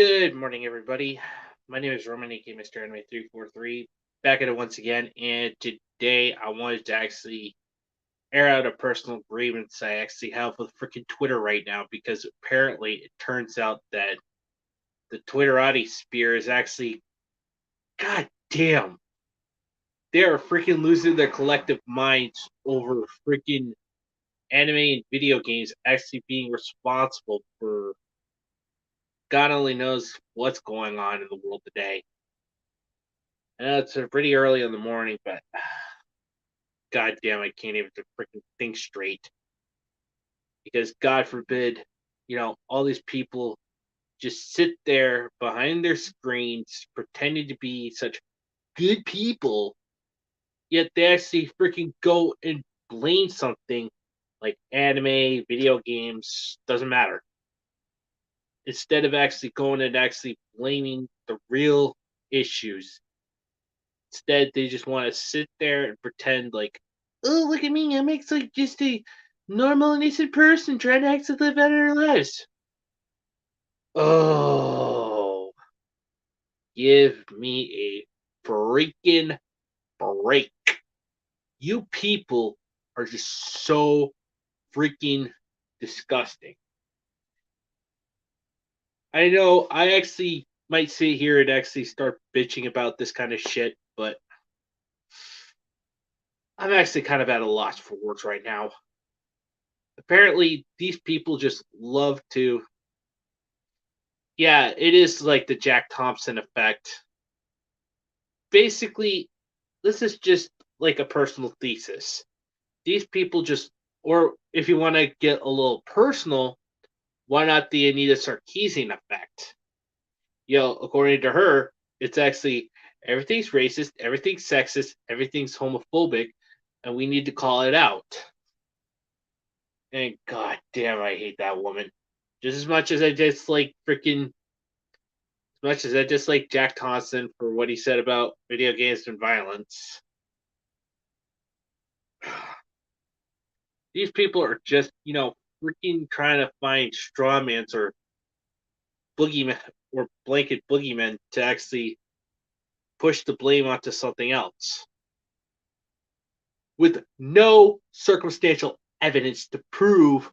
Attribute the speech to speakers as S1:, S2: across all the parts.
S1: Good morning, everybody. My name is Roman, aka Mr. Anime 343. Back at it once again, and today I wanted to actually air out a personal grievance I actually have with freaking Twitter right now because apparently it turns out that the Twitterati sphere is actually, god damn, they are freaking losing their collective minds over freaking anime and video games actually being responsible for God only knows what's going on in the world today. I know it's pretty early in the morning, but god damn, I can't even freaking think straight. Because God forbid, all these people just sit there behind their screens pretending to be such good people, yet they actually freaking go and blame something like anime, video games, doesn't matter. Instead of actually going and actually blaming the real issues. Instead, they just want to sit there and pretend like, oh, look at me, I'm like just a normal, innocent person trying to actually live out their lives. Oh, give me a freaking break. You people are just so freaking disgusting. I know I actually might sit here and actually start bitching about this kind of shit, but I'm actually kind of at a loss for words right now. Apparently, these people just love to. Yeah, it is like the Jack Thompson effect. Basically, this is just like a personal thesis. These people just, or if you want to get a little personal, why not the Anita Sarkeesian effect? According to her, it's actually everything's racist, everything's sexist, everything's homophobic, and we need to call it out. And god damn, I hate that woman. Just as much as I dislike freaking much as I dislike Jack Thompson for what he said about video games and violence, these people are just, freaking trying to find strawmans or boogeymen or blanket boogeymen to actually push the blame onto something else with no circumstantial evidence to prove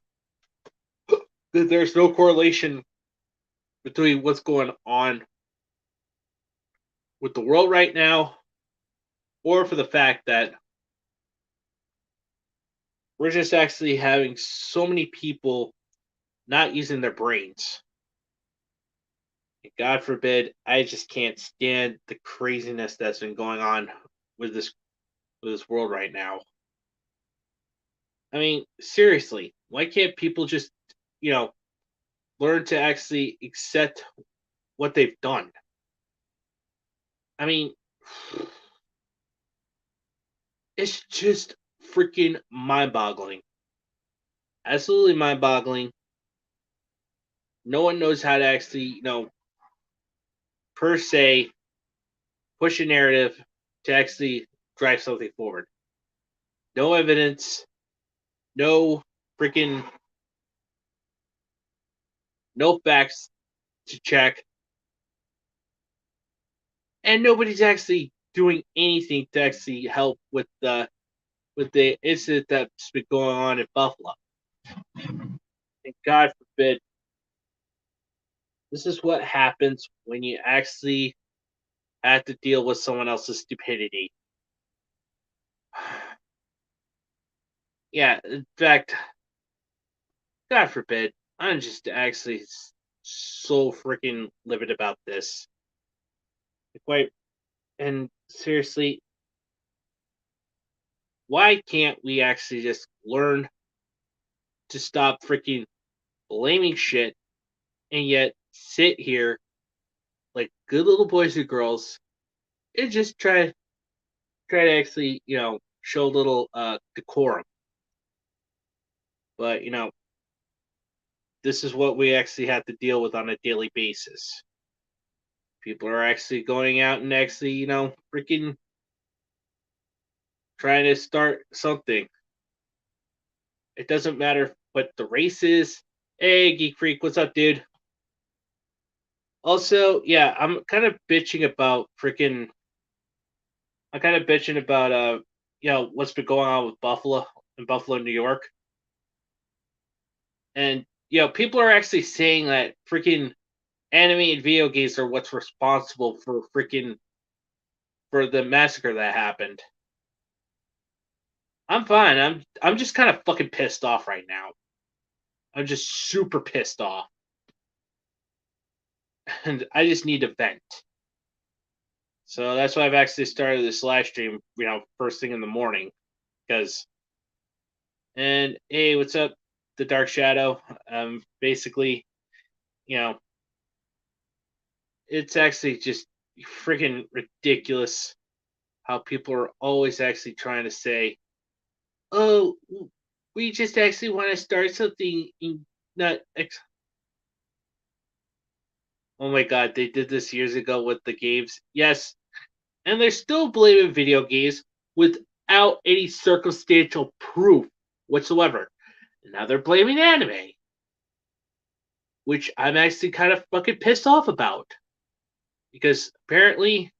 S1: that there's no correlation between what's going on with the world right now or for the fact that we're just actually having so many people not using their brains. God forbid, I just can't stand the craziness that's been going on with this world right now. I mean, seriously, why can't people just, you know, learn to actually accept what they've done? I mean, it's just freaking mind-boggling. Absolutely mind-boggling. No one knows how to actually, per se, push a narrative to actually drive something forward. No evidence, no freaking no facts to check, and nobody's actually doing anything to actually help with the incident that's been going on in Buffalo. And God forbid, this is what happens when you actually have to deal with someone else's stupidity. Yeah, in fact, God forbid, I'm just actually so freaking livid about this. Quite and seriously, why can't we actually just learn to stop freaking blaming shit and yet sit here like good little boys and girls and just try to actually, show a little decorum. But, this is what we actually have to deal with on a daily basis. People are actually going out and actually, freaking trying to start something. It doesn't matter what the race is. Hey, Geek Freak, what's up, dude? Also, yeah, I'm kind of bitching about freaking. I'm kind of bitching about what's been going on with Buffalo in Buffalo, New York, and people are actually saying that freaking animated video games are what's responsible for freaking for the massacre that happened. I'm fine. I'm just kind of fucking pissed off right now. I'm just super pissed off, and I just need to vent. So that's why I've actually started this live stream, first thing in the morning. Because, and hey, what's up, the Dark Shadow? Basically, you know, it's actually just freaking ridiculous how people are always actually trying to say, "Oh, we just actually want to start something in not." Oh my god, they did this years ago with the games. Yes, and they're still blaming video games without any circumstantial proof whatsoever. Now they're blaming anime, which I'm actually kind of fucking pissed off about. Because apparently,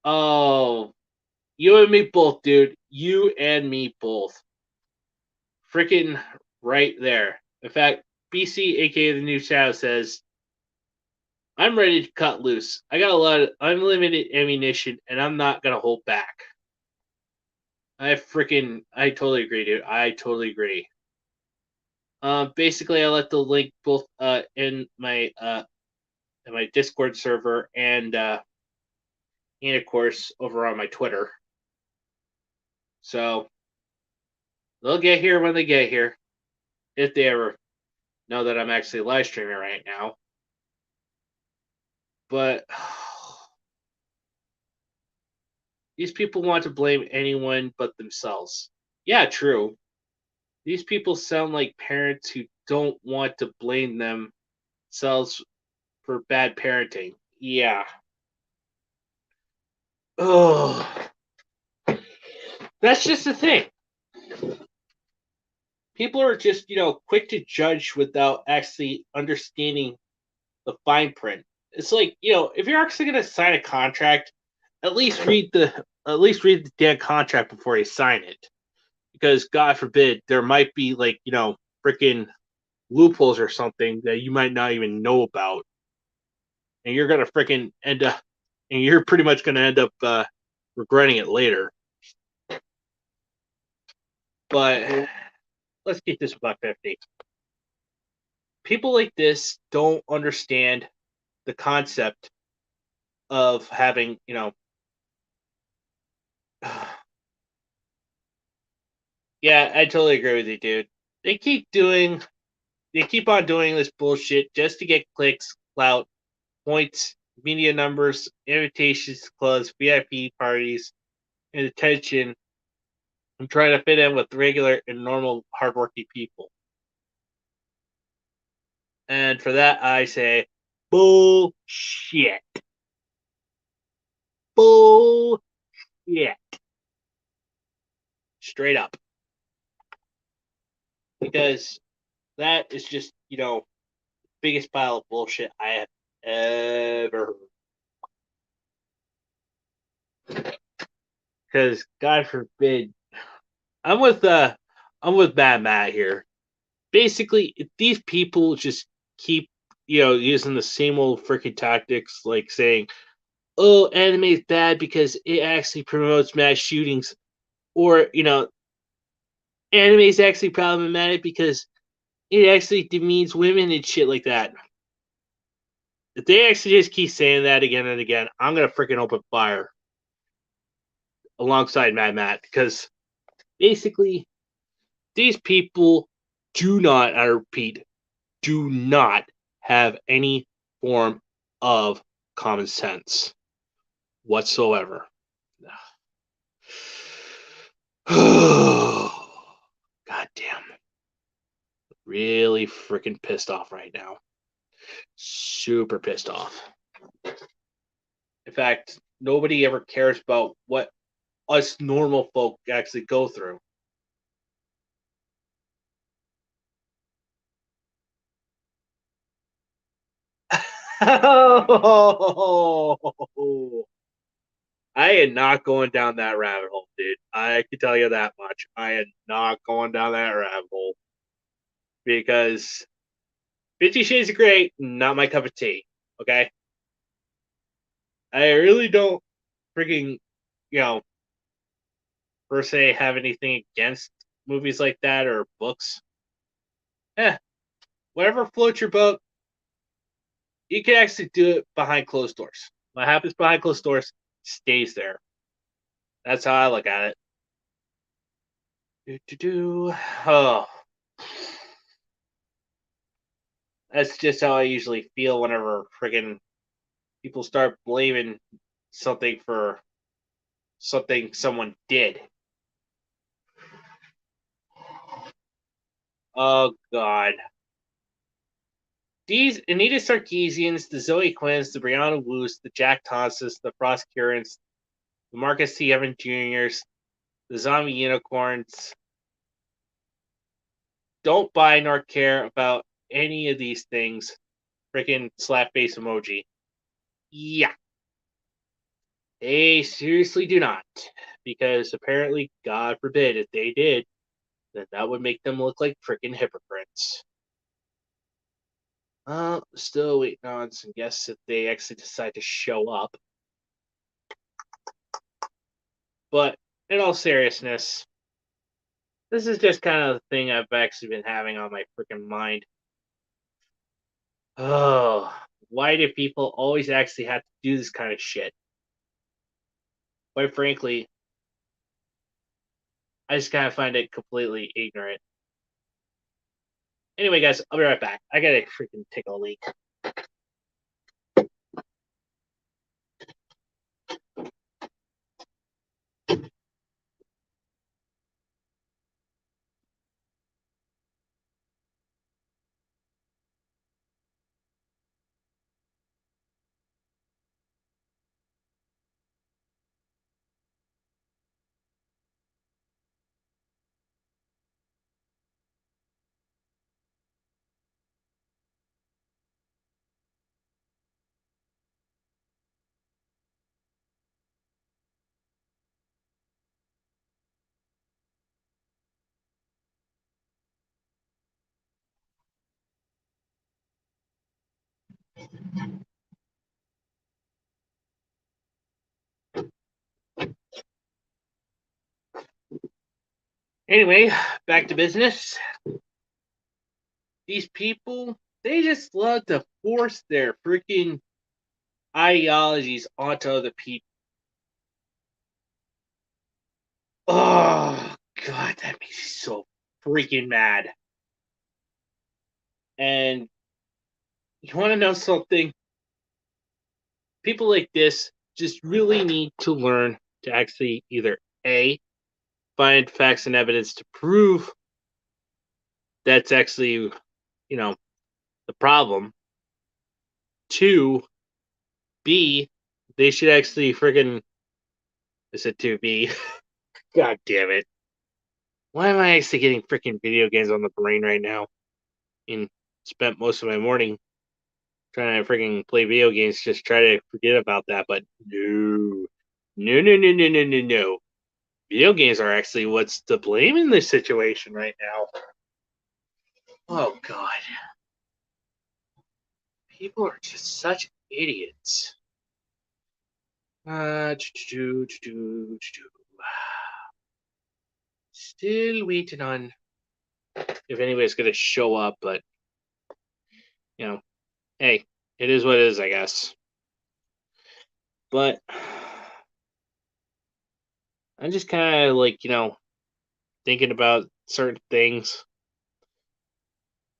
S1: oh, you and me both, dude. You and me both. Freaking right there. In fact, BC, aka the New Shadow, says, I'm ready to cut loose. I got a lot of unlimited ammunition, and I'm not going to hold back. I totally agree, dude. I totally agree. Basically, I left the link both in my Discord server and of course over on my Twitter. So they'll get here when they get here, if they ever know that I'm actually live streaming right now. But these people want to blame anyone but themselves. Yeah, true. These people sound like parents who don't want to blame themselves for bad parenting. Yeah. Oh, that's just the thing. People are just, quick to judge without actually understanding the fine print. It's like, if you're actually going to sign a contract, at least read the damn contract before you sign it. Because God forbid there might be like, freaking loopholes or something that you might not even know about. And you're going to freaking end up and you're pretty much going to end up regretting it later. But let's get this $1.50. People like this don't understand the concept of having, yeah, I totally agree with you, dude. They keep on doing this bullshit just to get clicks, clout, points, media numbers, invitations to clubs, VIP parties, and attention, and trying to fit in with regular and normal hardworking people. And for that, I say, bullshit. Bullshit. Straight up. Because that is just, biggest pile of bullshit I have ever heard. Because God forbid, I'm with Mad Matt here. Basically, if these people just keep using the same old freaking tactics, like saying, "Oh, anime is bad because it actually promotes mass shootings," or anime is actually problematic because it actually demeans women and shit like that. If they actually just keep saying that again and again, I'm gonna freaking open fire alongside Mad Matt because basically these people do not, I repeat, do not have any form of common sense whatsoever. God damn. Really freaking pissed off right now. Super pissed off. In fact, nobody ever cares about what us normal folk actually go through. I am not going down that rabbit hole, dude. I can tell you that much. I am not going down that rabbit hole because 50 Shades of Grey, not my cup of tea. Okay, I really don't freaking, you know, per se have anything against movies like that or books. Eh, whatever floats your boat, you can actually do it behind closed doors. What happens behind closed doors stays there. That's how I look at it. Oh, that's just how I usually feel whenever friggin' people start blaming something for something someone did. Oh God. These Anita Sarkeesians, the Zoe Quinns, the Brianna Woos, the Jack Thompsons, the Frost Currents, the Marcus T. Evans Jr.'s, the Zombie Unicorns don't buy nor care about any of these things. Freaking slap face emoji. Yeah. They seriously do not. Because apparently, God forbid, if they did, then that would make them look like freaking hypocrites. Still waiting on some guests if they actually decide to show up. But in all seriousness, this is just kind of the thing I've actually been having on my freaking mind. Oh, why do people always actually have to do this kind of shit? Quite frankly, I just kind of find it completely ignorant. Anyway, guys, I'll be right back. I gotta freaking take a leak. Anyway, back to business. These people, they just love to force their freaking ideologies onto other people. Oh, God, that makes me so freaking mad. And you want to know something? People like this just really need to learn to actually either A, find facts and evidence to prove that's actually, the problem. Two, B, they should actually friggin' I said 2B. God damn it. Why am I actually getting freaking video games on the brain right now? And spent most of my morning trying to freaking play video games, just try to forget about that, but no. No, no, no, no, no, no, no. Video games are actually what's to blame in this situation right now. Oh, God. People are just such idiots. Still waiting on if anybody's going to show up, but, hey, it is what it is, I guess. But I'm just kind of like, thinking about certain things.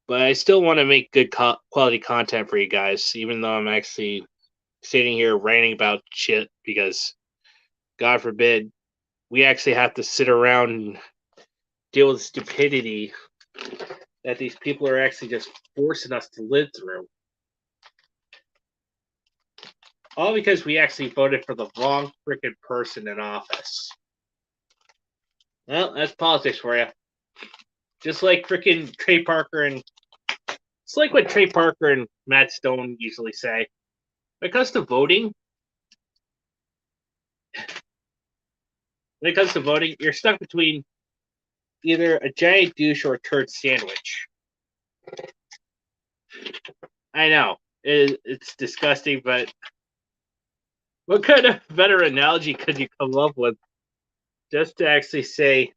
S1: But I still want to make good quality content for you guys, even though I'm actually sitting here ranting about shit because, God forbid, we actually have to sit around and deal with stupidity that these people are actually just forcing us to live through. All because we actually voted for the wrong freaking person in office. Well, that's politics for you. Just like freaking Trey Parker and It's like what Trey Parker and Matt Stone usually say. When it comes to voting, you're stuck between either a giant douche or a turd sandwich. I know it's disgusting, but what kind of better analogy could you come up with just to actually say?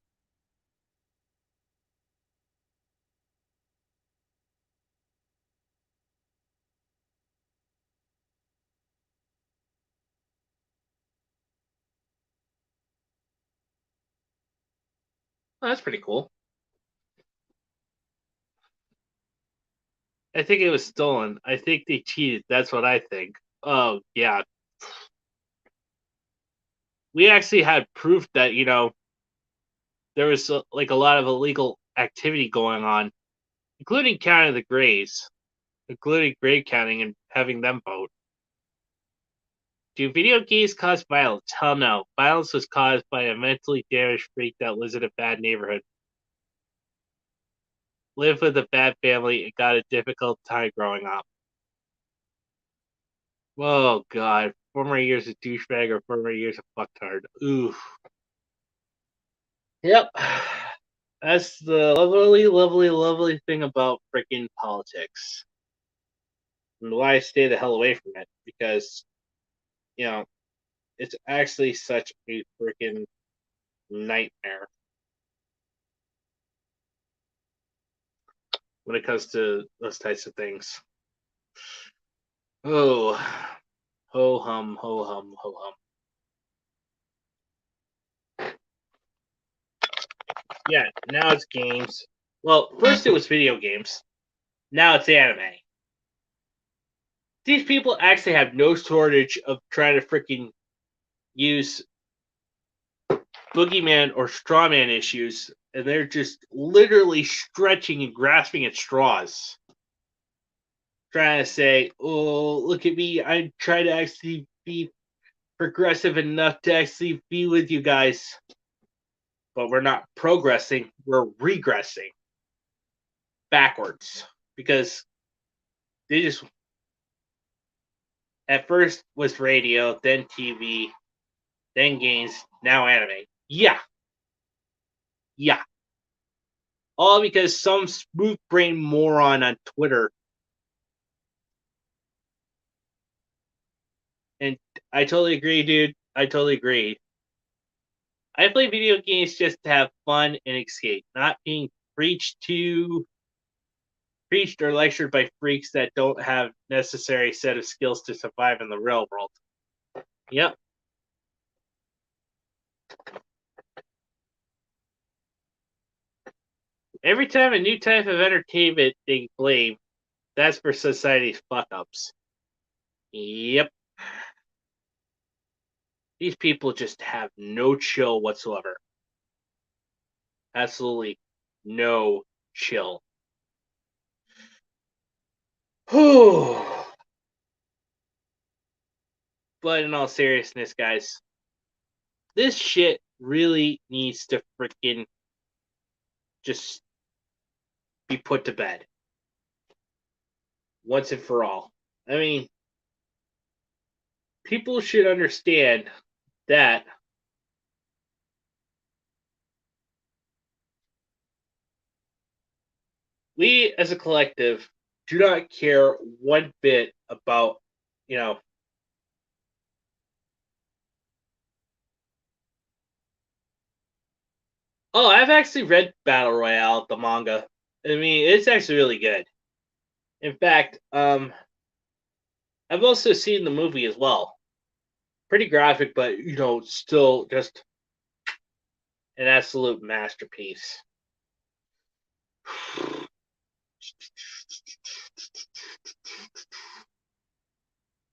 S1: Oh, that's pretty cool. I think it was stolen. I think they cheated. That's what I think. Oh yeah, we actually had proof that there was like a lot of illegal activity going on, including counting the graves, including grave counting and having them vote. Do video games cause violence? Hell no. Violence was caused by a mentally damaged freak that lives in a bad neighborhood, lived with a bad family, and got a difficult time growing up. Oh god, former years of douchebag or former years of fucktard. Ooh. Yep. That's the lovely, lovely, lovely thing about freaking politics. And why I stay the hell away from it. Because, you know, it's actually such a freaking nightmare when it comes to those types of things. Oh, ho hum, ho hum, ho hum. Yeah, now it's games. Well, first it was video games. Now it's anime. These people actually have no shortage of trying to freaking use boogeyman or strawman issues, and they're just literally stretching and grasping at straws. Trying to say, oh, look at me. I try to actually be progressive enough to actually be with you guys. But we're not progressing, we're regressing backwards. Because they just, at first was radio, then TV, then games, now anime. Yeah, yeah. All because some smooth brain moron on Twitter. And I totally agree, dude. I totally agree. I play video games just to have fun and escape, not being preached or lectured by freaks that don't have necessary set of skills to survive in the real world. Yep. Every time a new type of entertainment they blame, that's for society's fuck ups. Yep. These people just have no chill whatsoever. Absolutely no chill. But in all seriousness, guys, this shit really needs to freaking just be put to bed once and for all. I mean, people should understand that we as a collective do not care one bit about, you know, oh, I've actually read Battle Royale, the manga. I mean, it's actually really good. In fact, I've also seen the movie as well. Pretty graphic, but still just an absolute masterpiece.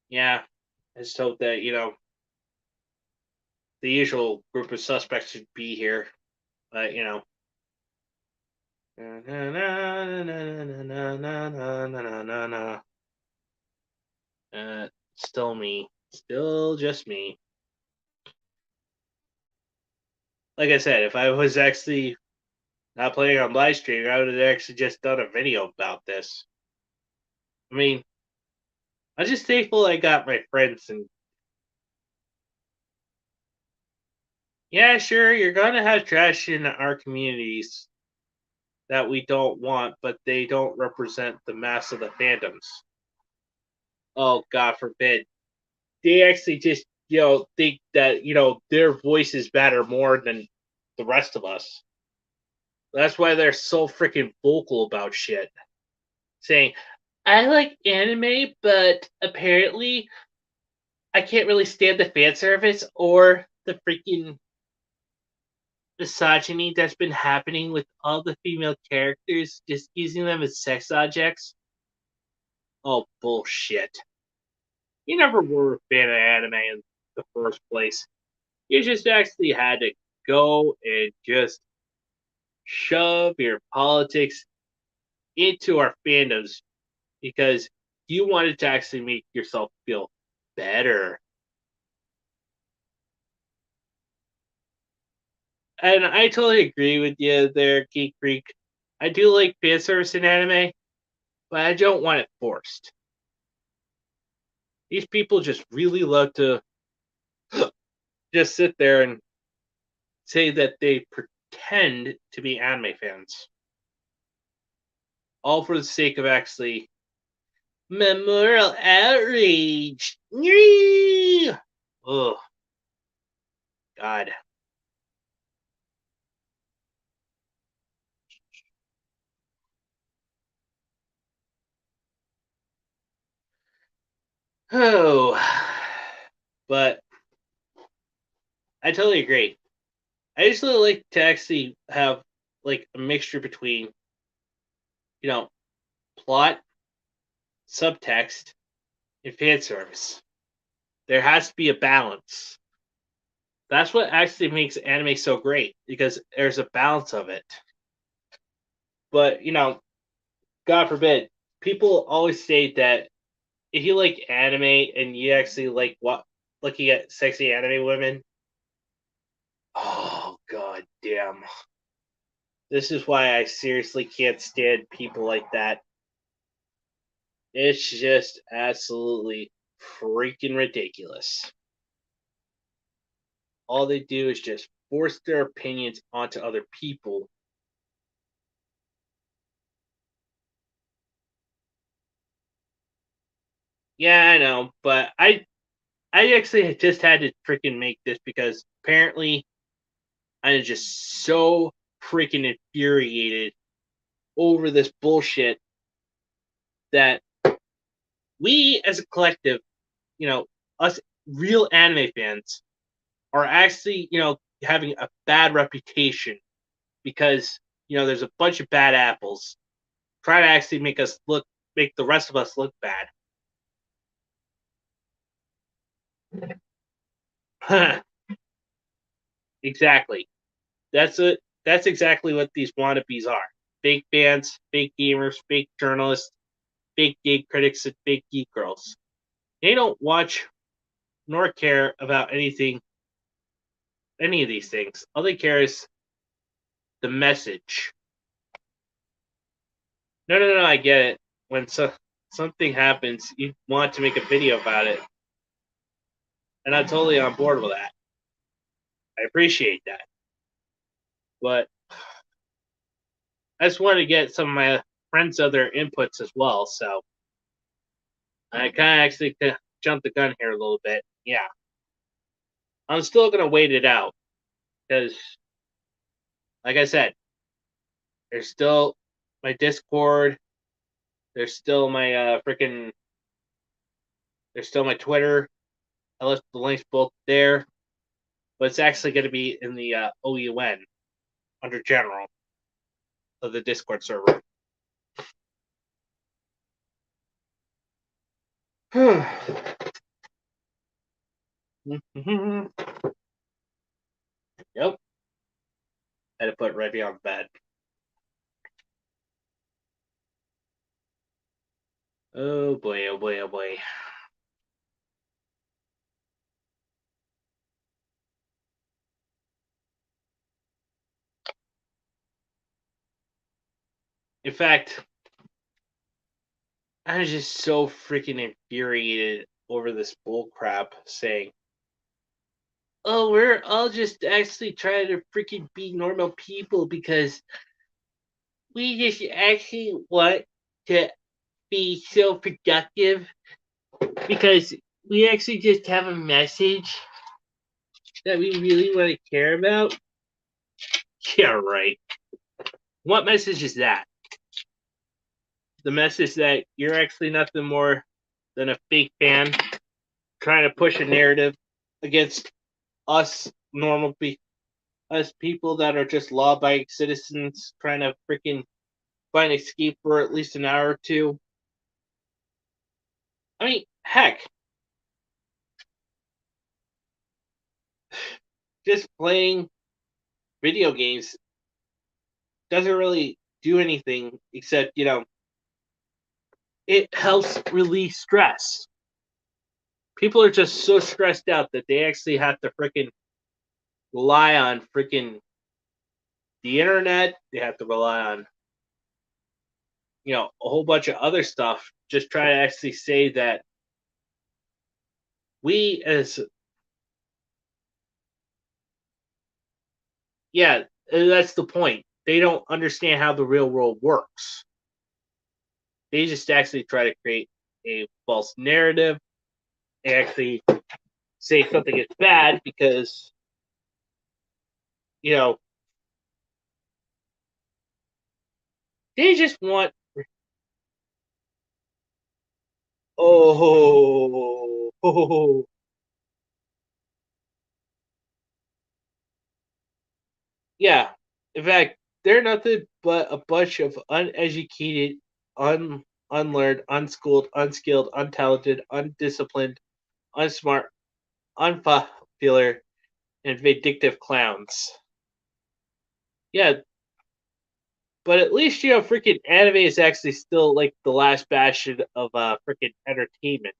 S1: Yeah, I just hope that the usual group of suspects should be here, but still me, still just me. Like I said, if I was actually not playing on Livestream, I would have actually just done a video about this. I mean, I'm just thankful I got my friends, and yeah, sure, you're gonna have trash in our communities that we don't want, but they don't represent the mass of the fandoms. Oh, God forbid. They actually just, think that, their voices matter more than the rest of us. That's why they're so freaking vocal about shit. Saying, I like anime, but apparently I can't really stand the fan service or the freaking misogyny that's been happening with all the female characters, just using them as sex objects. Oh, bullshit. You never were a fan of anime in the first place. You just actually had to go and just shove your politics into our fandoms because you wanted to actually make yourself feel better. And I totally agree with you there, Geek Freak. I do like fan service in anime, but I don't want it forced. These people just really love to just sit there and say that they pretend to be anime fans, all for the sake of actually memorial outrage. Oh, God. Oh, but I totally agree. I just really like to actually have like a mixture between, you know, plot, subtext, and fan service. There has to be a balance. That's what actually makes anime so great because there's a balance of it. But, God forbid, people always say that if you like anime and you actually like what looking at sexy anime women, oh god damn. This is why I seriously can't stand people like that. It's just absolutely freaking ridiculous. All they do is just force their opinions onto other people. Yeah, I know, but I actually just had to freaking make this because apparently I'm just so freaking infuriated over this bullshit that we as a collective, us real anime fans are actually, having a bad reputation because, there's a bunch of bad apples trying to actually make the rest of us look bad. Exactly. That's it. That's exactly what these wannabes are. Fake fans, fake gamers, fake journalists, fake geek critics, and fake geek girls. They don't watch nor care about any of these things. All they care is the message. No, no, no, I get it. When something happens, you want to make a video about it. And I'm totally on board with that. I appreciate that. But I just wanted to get some of my friends' other inputs as well. So I kind of actually jumped the gun here a little bit. Yeah. I'm still going to wait it out because, like I said, there's still my Discord. There's still my there's still my Twitter. I left the links both there, but it's actually going to be in the OUN under general of the Discord server. Yep. Had to put it right beyond the bed. Oh boy, oh boy, oh boy. In fact, I'm just so freaking infuriated over this bull crap saying, "Oh, we're all just actually trying to freaking be normal people because we just actually want to be so productive because we actually just have a message that we really want to care about." Yeah, right. What message is that? The message that you're actually nothing more than a fake fan trying to push a narrative against us us people that are just law-abiding citizens trying to freaking find escape for at least an hour or two. I mean, heck, just playing video games doesn't really do anything except, it helps release stress. People are just so stressed out that they actually have to freaking rely on freaking the internet. They have to rely on, a whole bunch of other stuff. Just try to actually say that we as, yeah, that's the point. They don't understand how the real world works. They just actually try to create a false narrative. They actually say something is bad because, you know, they just want, oh, yeah. In fact, they're nothing but a bunch of uneducated, unlearned, unschooled, unskilled, untalented, undisciplined, unsmart, unpopular, and vindictive clowns. Yeah, but at least freaking anime is actually still like the last bastion of freaking entertainment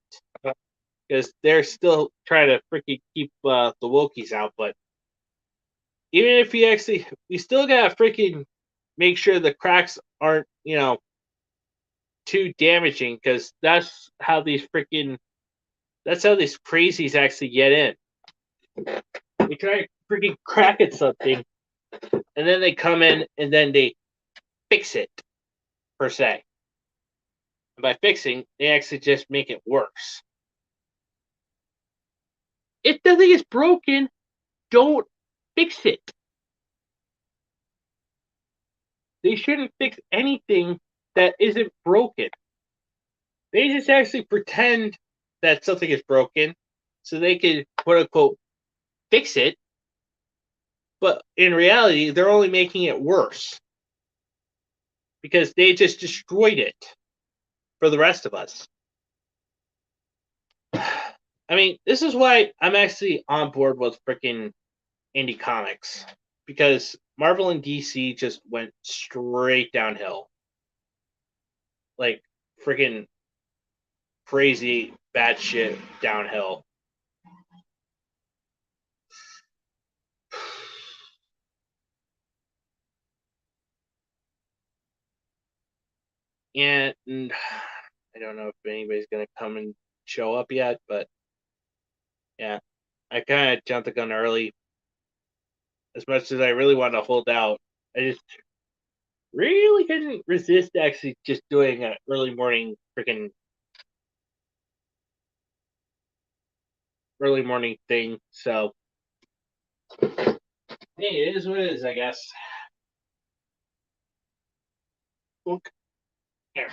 S1: because they're still trying to freaking keep the wokies out. But even if we still gotta freaking make sure the cracks aren't too damaging because that's how these crazies actually get in. They try to freaking crack at something, and then they come in and then they fix it per se. And by fixing, they actually just make it worse. If nothing is broken, don't fix it. They shouldn't fix anything that isn't broken. They just actually pretend that something is broken so they can quote unquote fix it. But in reality, they're only making it worse because they just destroyed it for the rest of us. I mean, this is why I'm actually on board with freaking indie comics because Marvel and DC just went straight downhill. Like freaking crazy bad shit downhill. And I don't know if anybody's gonna come and show up yet, but yeah, I kind of jumped the gun early. As much as I really wanted to hold out, I just really couldn't resist actually just doing an early morning thing. So hey, it is what it is, I guess. Look, here,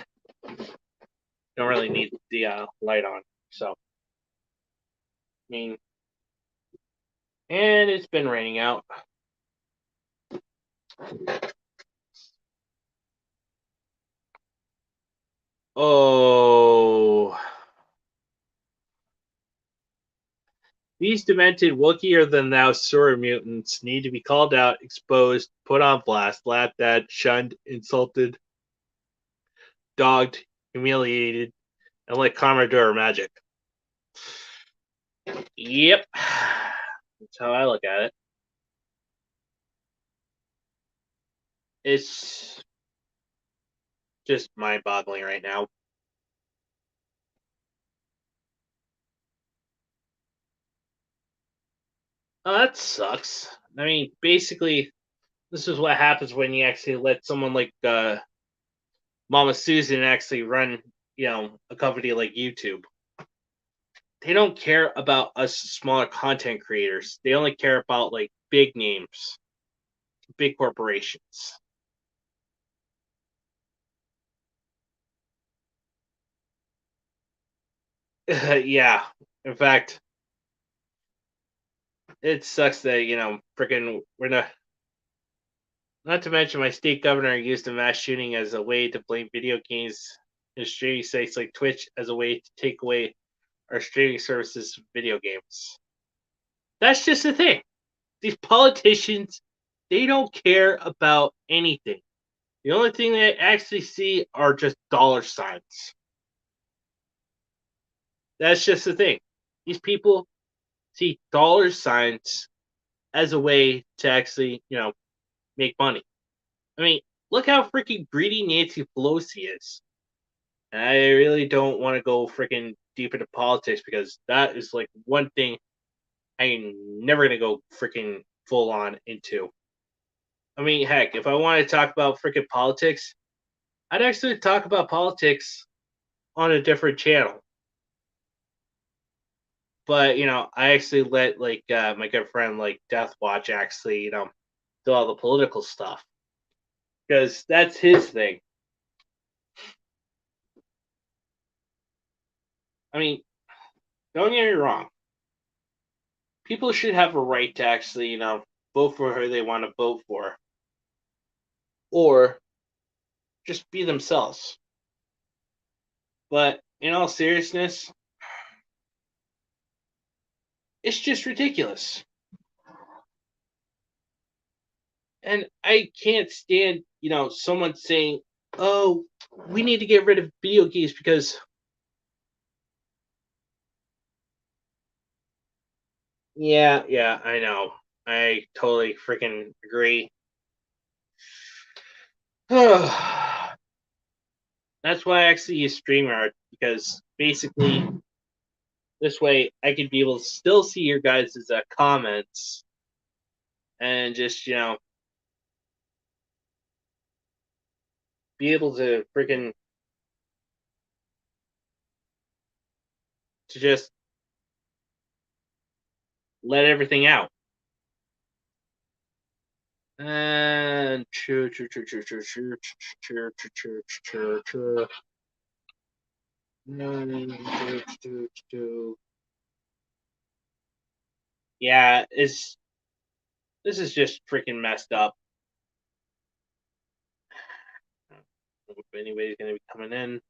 S1: don't really need the light on, so I mean, and it's been raining out. Oh, these demented Wookieer than thou sewer mutants need to be called out, exposed, put on blast, laughed at, shunned, insulted, dogged, humiliated, and like Commodore Magic. Yep. That's how I look at it. It's just mind boggling right now. Oh, that sucks. I mean, basically, this is what happens when you actually let someone like Mama Susan actually run, a company like YouTube. They don't care about us smaller content creators. They only care about like big names, big corporations. Yeah. In fact, it sucks that freaking we're not. Not to mention, my state governor used a mass shooting as a way to blame video games and streaming sites like Twitch as a way to take away our streaming services video games. That's just the thing. These politicians, they don't care about anything. The only thing they actually see are just dollar signs. That's just the thing. These people see dollar signs as a way to actually, make money. I mean, look how freaking greedy Nancy Pelosi is. And I really don't want to go freaking deep into politics because that is like one thing I'm never gonna go freaking full on into. I mean, heck, if I want to talk about freaking politics, I'd actually talk about politics on a different channel. But I actually let like my good friend like Death Watch actually do all the political stuff because that's his thing. I mean, don't get me wrong. People should have a right to actually vote for who they want to vote for, or just be themselves. But in all seriousness, it's just ridiculous. And I can't stand, someone saying, "Oh, we need to get rid of video games because." Yeah, yeah, I know. I totally freaking agree. That's why I actually use StreamYard because basically this way I could be able to still see your guys' comments and just be able to freaking to just let everything out. And yeah, this is just freaking messed up. I don't know if anybody's gonna be coming in.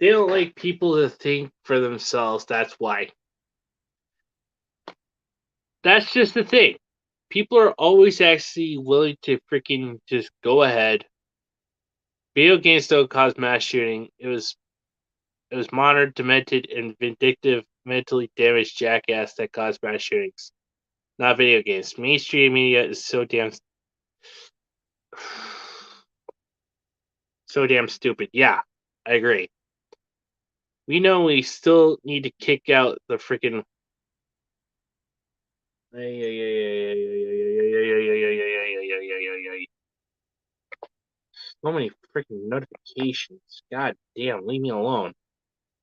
S1: They don't like people to think for themselves. That's why. That's just the thing. People are always actually willing to freaking just go ahead. Video games don't cause mass shooting. It was modern, demented, and vindictive, mentally damaged jackass that caused mass shootings. Not video games. Mainstream media is so damn stupid. Yeah, I agree. We know we still need to kick out the freaking. So many freaking notifications. God damn, leave me alone. I'm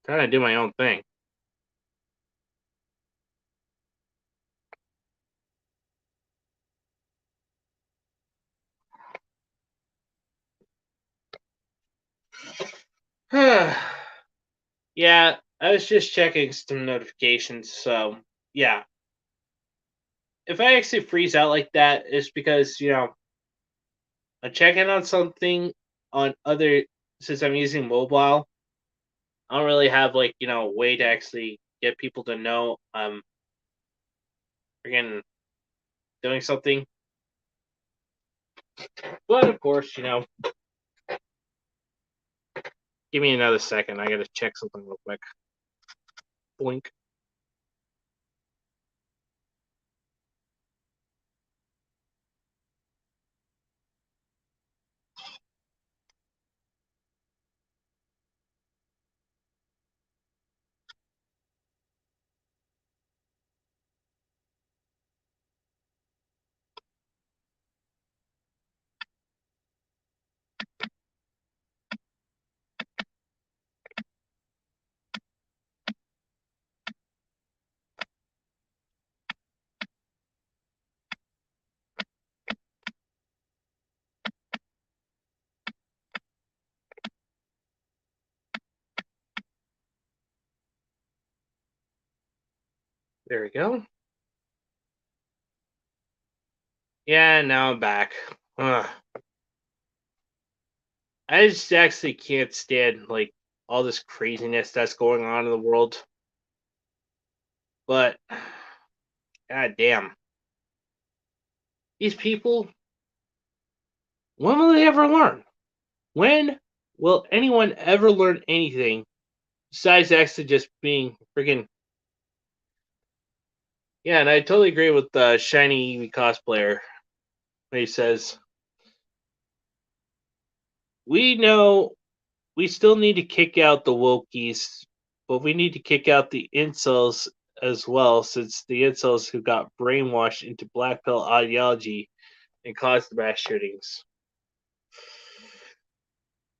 S1: trying to do my own thing. Yeah, I was just checking some notifications, so yeah. If I actually freeze out like that, it's because, I'm checking on something on other, since I'm using mobile, I don't really have like, a way to actually get people to know I'm freaking doing something. But of course, give me another second. I gotta check something real quick. Blink. There we go. Yeah, now I'm back. Ugh. I just actually can't stand like all this craziness that's going on in the world. But god damn. These people, when will they ever learn? When will anyone ever learn anything besides actually just being freaking. Yeah, and I totally agree with Shiny Eevee cosplayer when he says, we know we still need to kick out the wokies, but we need to kick out the incels as well, since the incels who got brainwashed into black pill ideology and caused the mass shootings.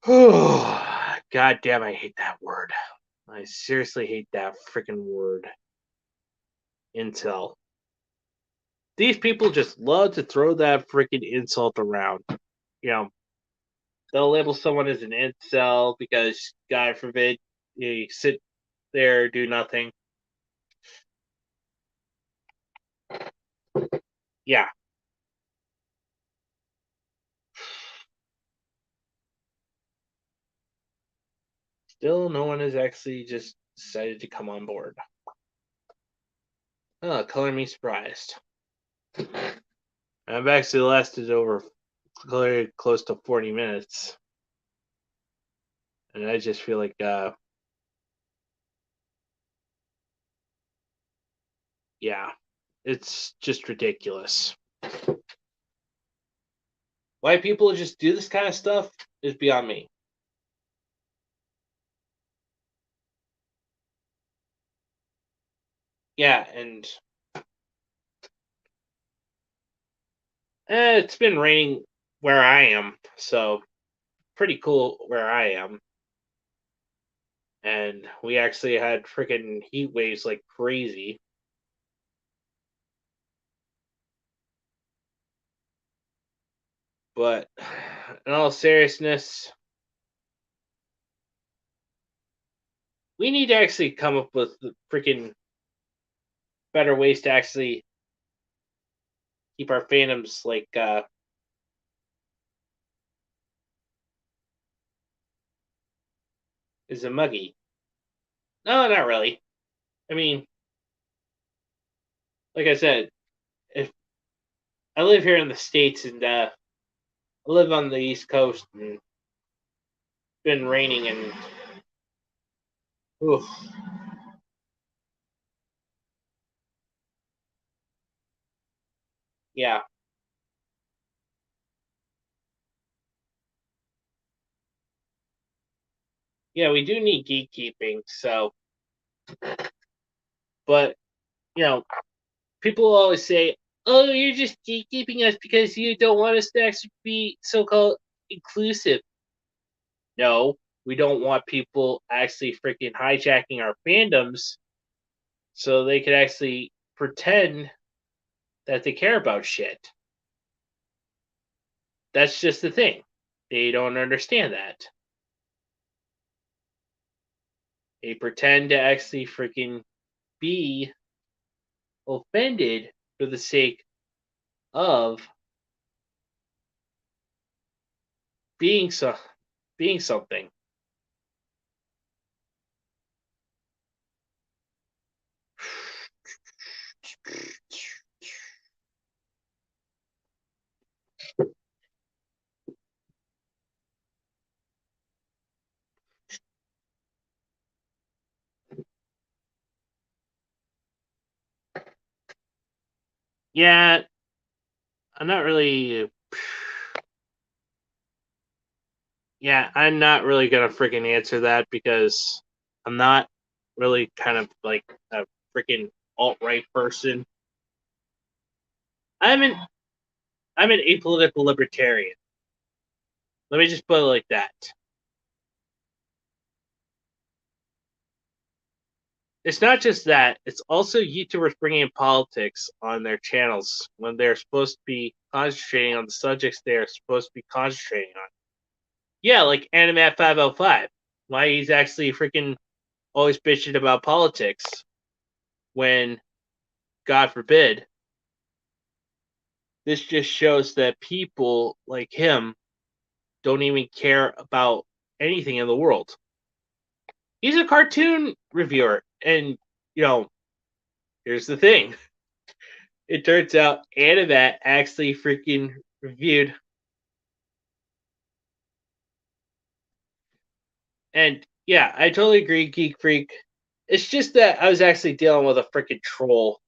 S1: God damn, I hate that word. I seriously hate that freaking word. Incel. These people just love to throw that freaking insult around. You know, they'll label someone as an incel because, God forbid, you sit there, do nothing. Yeah. Still, no one has actually just decided to come on board. Oh, color me surprised. I've actually lasted over close to 40 minutes. And I just feel like, yeah, it's just ridiculous. Why people just do this kind of stuff is beyond me. Yeah, and it's been raining where I am, so pretty cool where I am. And we actually had freaking heat waves like crazy. But in all seriousness, we need to actually come up with freaking better ways to actually keep our fandoms like is a muggy. No, not really. I mean, like I said, if I live here in the States and I live on the East Coast and it's been raining and oof, yeah. Yeah, we do need gatekeeping. So, but people always say, "Oh, you're just gatekeeping us because you don't want us to actually be so-called inclusive." No, we don't want people actually freaking hijacking our fandoms so they could actually pretend that they care about shit. That's just the thing. They don't understand that. They pretend to actually freaking be offended for the sake of being being something. Yeah, I'm not really. Yeah, I'm not really gonna freaking answer that because I'm not really kind of like a freaking alt right person. I'm an I'm an apolitical libertarian. Let me just put it like that. It's not just that; it's also YouTubers bringing in politics on their channels when they're supposed to be concentrating on the subjects they are supposed to be concentrating on. Yeah, like Anime 505. Why he's actually freaking always bitching about politics when, God forbid, this just shows that people like him don't even care about anything in the world. He's a cartoon reviewer, and here's the thing. It turns out Animat actually freaking reviewed. And yeah, I totally agree, Geek Freak. It's just that I was actually dealing with a freaking troll,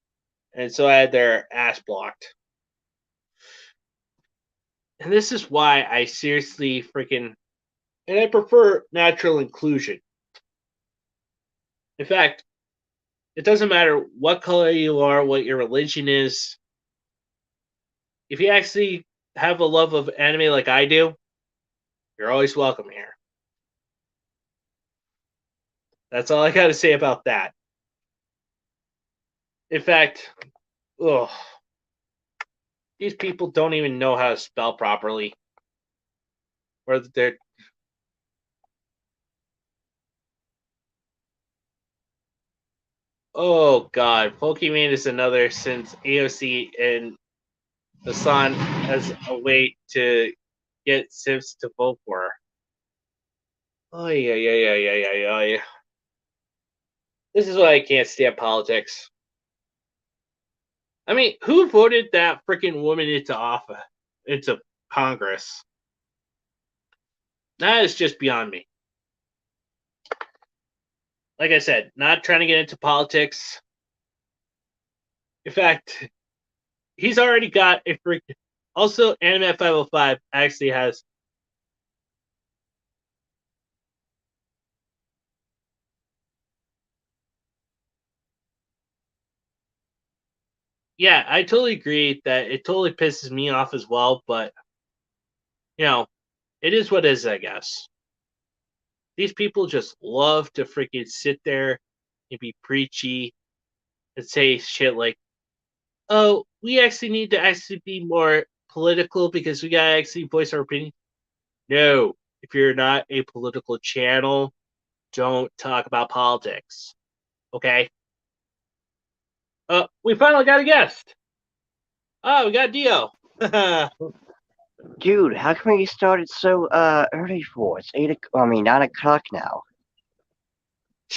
S1: and so I had their ass blocked. And this is why I seriously freaking. And I prefer natural inclusion. In fact, it doesn't matter what color you are, what your religion is. If you actually have a love of anime like I do, you're always welcome here. That's all I got to say about that. In fact, ugh, these people don't even know how to spell properly. Or they're. Oh god, Pokemon is another since AOC and Hassan as a way to get Sims to vote for her. Oh yeah. This is why I can't stand politics. I mean, who voted that freaking woman into office, into Congress? That is just beyond me. Like I said, not trying to get into politics. In fact, he's already got a freaking. Also, Anime 505 actually has. Yeah, I totally agree that it totally pisses me off as well, but it is what it is, I guess. These people just love to freaking sit there and be preachy and say shit like, "Oh, we actually need to actually be more political because we gotta actually voice our opinion." No, if you're not a political channel, don't talk about politics. Okay? We finally got a guest. Oh, we got Dio.
S2: Dude, how come you started so early for? It's 9 o'clock now.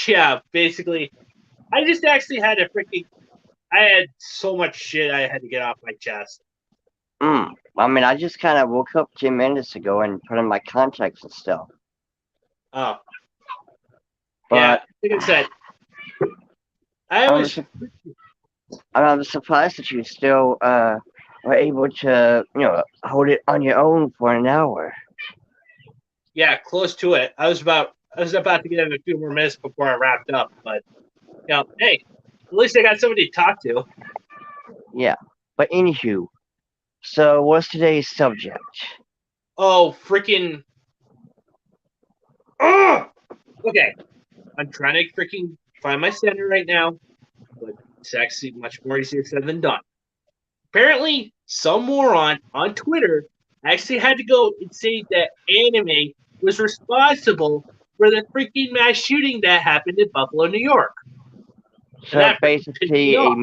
S1: Yeah, basically, I just actually had a freaking. I had so much shit I had to get off my chest.
S2: I just kind of woke up 10 minutes ago and put in my contacts and stuff.
S1: Oh, yeah,
S2: But
S1: like I said, I
S2: I'm,
S1: was.
S2: su- I'm surprised that you still were able to, hold it on your own for an hour.
S1: Yeah, close to it. I was about I was about to give it a few more minutes before I wrapped up, but hey, at least I got somebody to talk to.
S2: Yeah. But anywho, so what's today's subject?
S1: Oh, freaking! Oh, okay. I'm trying to freaking find my center right now, but it's actually much more easier said than done. Apparently, some moron on Twitter actually had to go and say that anime was responsible for the freaking mass shooting that happened in Buffalo, New York. And
S2: So
S1: that freaking pissed me off.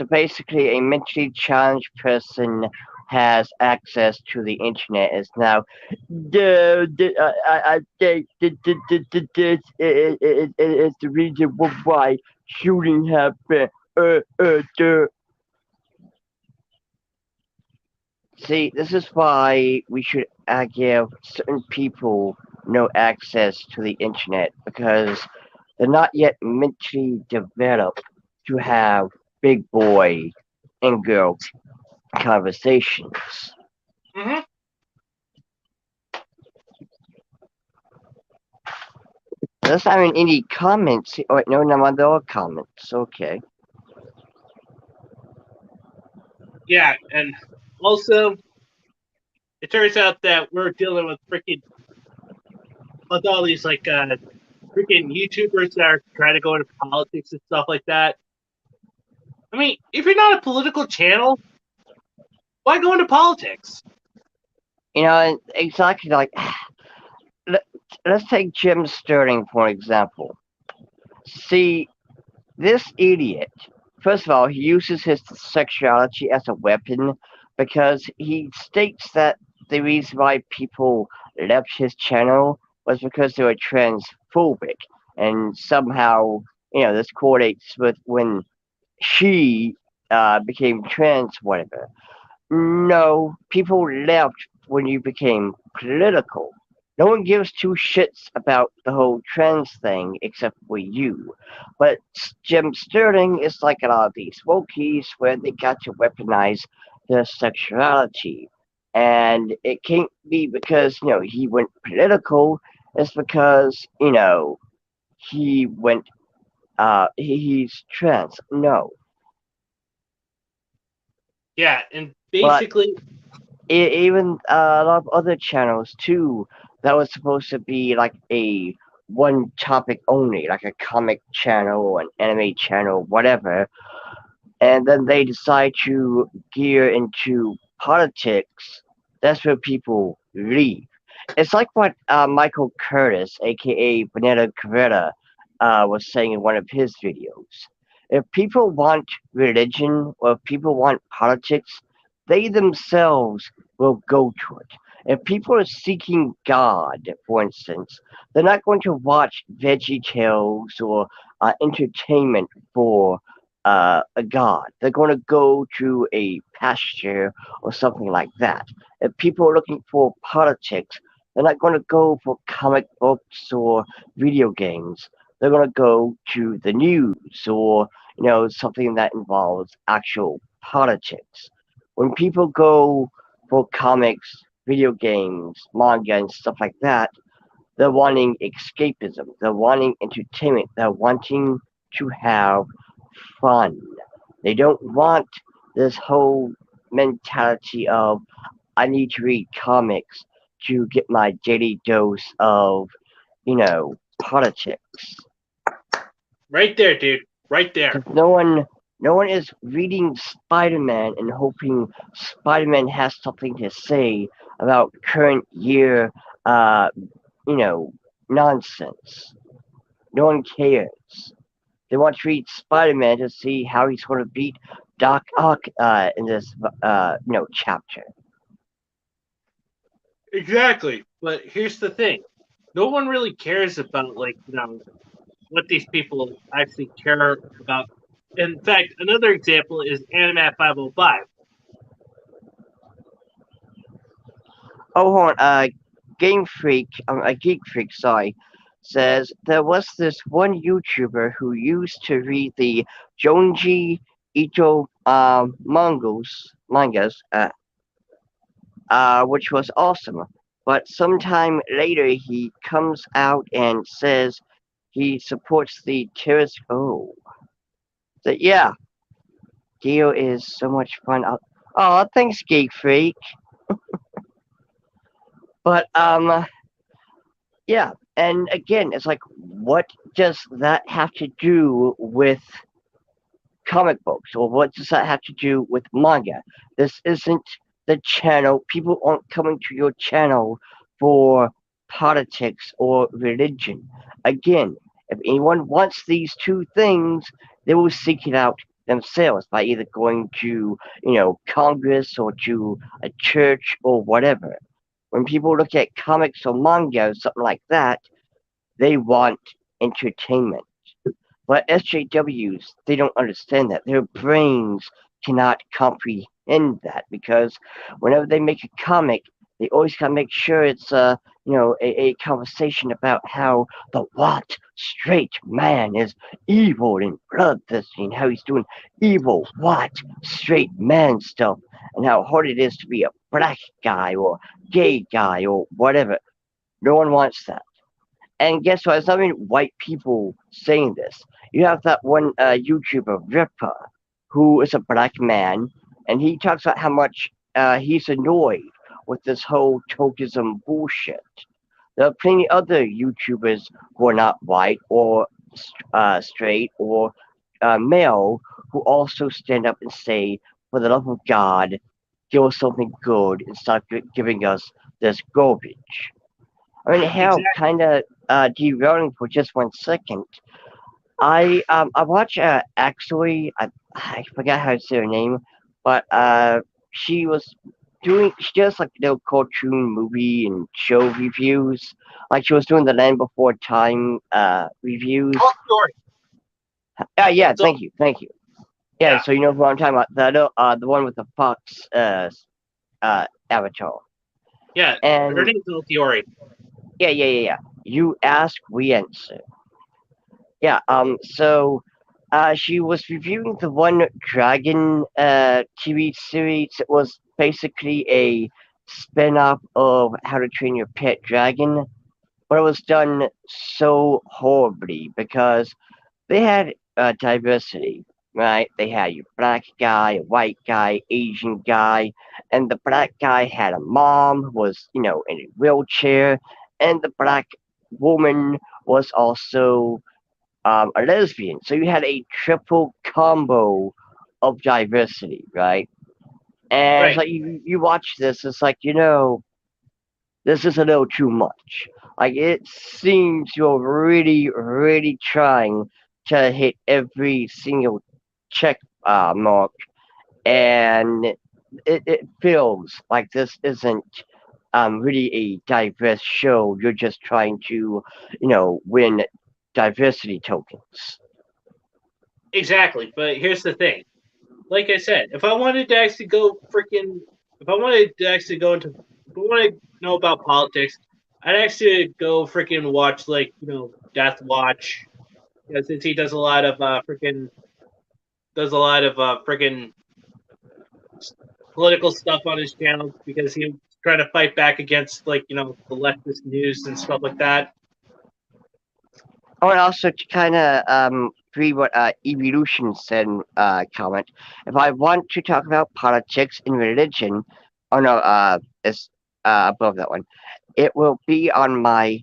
S2: basically a mentally challenged person has access to the internet is now I think it's the reason why shooting happened. Duh. See, this is why we should give certain people no access to the internet because they're not yet mentally developed to have big boy and girl conversations.
S1: Mm-hmm.
S2: There's not even any comments. Oh, no, there are comments. Okay.
S1: Yeah, and also it turns out that we're dealing with freaking with all these freaking YouTubers that are trying to go into politics and stuff like that. I mean, if you're not a political channel, why go into politics?
S2: You know, exactly like, let, let's take Jim Sterling for example. See, this idiot, first of all, he uses his sexuality as a weapon because he states that the reason why people left his channel was because they were transphobic. And somehow, this correlates with when she became trans, whatever. No, people left when you became political. No one gives two shits about the whole trans thing except for you. But Jim Sterling is like a lot of these wokies where they got to weaponize their sexuality. And it can't be because, he went political. It's because, he went, he's trans. No.
S1: Yeah, and
S2: But
S1: basically,
S2: even a lot of other channels too that was supposed to be like a one topic only, like a comic channel, an anime channel, whatever, and then they decide to gear into politics. That's where people leave. It's like what Michael Curtis, aka Vanetta Coretta, was saying in one of his videos. If people want religion or if people want politics, they themselves will go to it. If people are seeking God, for instance, they're not going to watch Veggie Tales or entertainment for a god. They're going to go to a pasture or something like that. If people are looking for politics, they're not going to go for comic books or video games. They're going to go to the news or something that involves actual politics. When people go for comics, video games, manga, and stuff like that, they're wanting escapism. They're wanting entertainment. They're wanting to have fun. They don't want this whole mentality of I need to read comics to get my daily dose of, politics.
S1: right there, dude, right there.
S2: Because no one is reading Spider-Man and hoping Spider-Man has something to say about current year, uh, you know, nonsense. No one cares. They want to read Spider-Man to see how he's going to beat Doc Ock in this, chapter.
S1: Exactly. But here's the thing: no one really cares about what these people actually care about. In fact, another example is Anime 505.
S2: Oh, hold on. Game Freak, a Geek Freak, sorry, says there was this one YouTuber who used to read the Jonji Ito mangas, which was awesome. But sometime later, he comes out and says he supports the terrorist. Oh, so yeah, Geo is so much fun. Oh, thanks, Geek Freak. But yeah, and again, it's like, what does that have to do with comic books, or what does that have to do with manga? This isn't the channel. People aren't coming to your channel for politics or religion. Again, if anyone wants these two things, they will seek it out themselves by either going to, Congress or to a church or whatever. When people look at comics or manga or something like that, they want entertainment. But SJWs, they don't understand that. Their brains cannot comprehend that because whenever they make a comic, they always gotta make sure it's a conversation about how the what straight man is evil and bloodthirsty and how he's doing evil what straight man stuff and how hard it is to be a black guy or gay guy or whatever. No one wants that. And guess what? It's not even white people saying this. You have that one YouTuber, Ripper, who is a black man, and he talks about how much he's annoyed with this whole tokenism bullshit. There are plenty other YouTubers who are not white or straight or male who also stand up and say, for the love of God, give us something good and stop giving us this garbage. I mean, hell,
S1: Exactly.
S2: kind of derailing for just 1 second. I watch actually I forgot how to say her name, but she was she does like little cartoon movie and show reviews. Like she was doing the Land Before Time reviews.
S1: All story.
S2: Yeah,
S1: So
S2: thank you. Yeah,
S1: yeah,
S2: so you know who I'm talking about, the one with the fox avatar.
S1: yeah. Her
S2: And
S1: name's Altiori.
S2: yeah. You ask, we answer. Yeah, she was reviewing the one Dragon TV series. It was basically a spin-off of How to Train Your Pet Dragon, but it was done so horribly because they had diversity, right? They had your black guy, a white guy, Asian guy, and the black guy had a mom who was, in a wheelchair, and the black woman was also a lesbian. So you had a triple combo of diversity, right? And it's
S1: Right.
S2: like you watch this, it's like, this is a little too much. Like it seems you're really, really trying to hit every single check mark, and it feels like this isn't really a diverse show. You're just trying to, win diversity tokens.
S1: Exactly. But here's the thing. Like I said, if I wanted to actually go freaking, if I wanted to actually go into, if I want to know about politics, I'd actually go freaking watch like Death Watch. Since he does a lot of freaking political stuff on his channel because he's trying to fight back against like the leftist news and stuff like that.
S2: Oh, and also to kind of read what Evolution said in comment. If I want to talk about politics and religion, oh no, it's above that one. It will be on my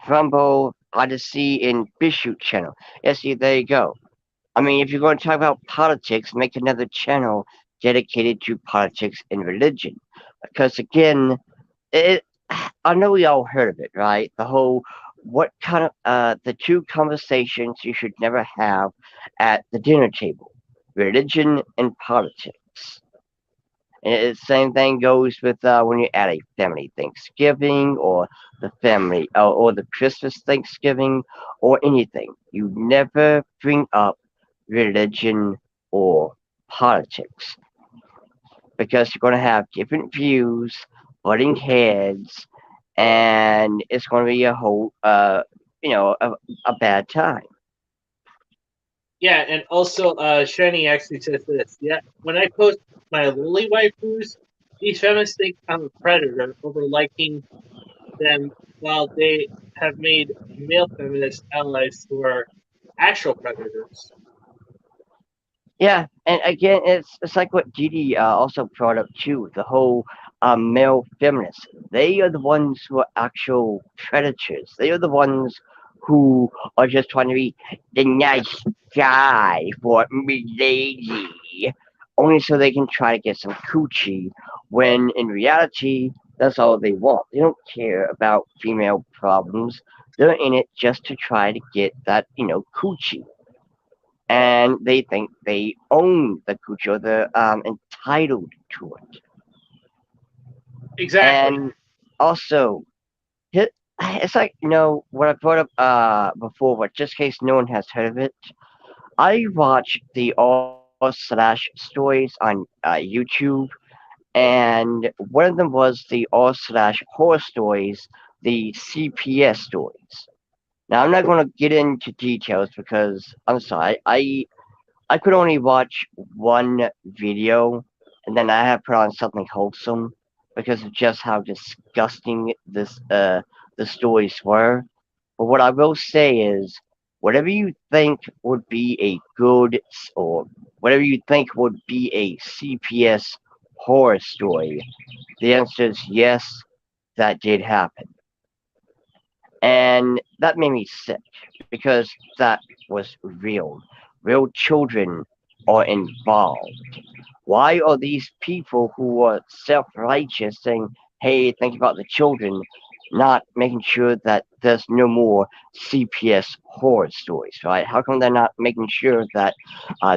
S2: Rumble, Odyssey, and Bishop channel. Yes, see, there you go. I mean, if you're going to talk about politics, make another channel dedicated to politics and religion. Because again, it, I know we all heard of it, right? The whole what kind of the two conversations you should never have at the dinner table: religion and politics. And the same thing goes with when you're at a family Thanksgiving or the family or the Christmas Thanksgiving or anything. You never bring up religion or politics because you're going to have different views, butting heads, and it's going to be a whole, a bad time.
S1: Yeah, and also Shani actually says this. Yeah, when I post my lily waifus, These feminists think I'm a predator over liking them, while they have made male feminist allies who are actual predators.
S2: Yeah, and again, it's like what Didi also brought up too. The whole male feminists. They are the ones who are actual predators. They are the ones who are just trying to be the nice guy for me lady, only so they can try to get some coochie. When in reality, that's all they want. They don't care about female problems. They're in it just to try to get that coochie, and they think they own the cucho. They're entitled to it.
S1: Exactly.
S2: And also, it's like what I brought up before, but just in case no one has heard of it, I watch the all slash stories on YouTube, and one of them was the all slash horror stories, the CPS stories. Now I'm not going to get into details because I'm sorry, I could only watch one video, and then I have put on something wholesome because of just how disgusting the stories were. But what I will say is, whatever you think would be a or whatever you think would be a CPS horror story, the answer is yes, that did happen, and that made me sick because that was real. Real children are involved. Why are these people who are self righteous saying, hey, think about the children, not making sure that there's no more CPS horror stories, right? How come they're not making sure that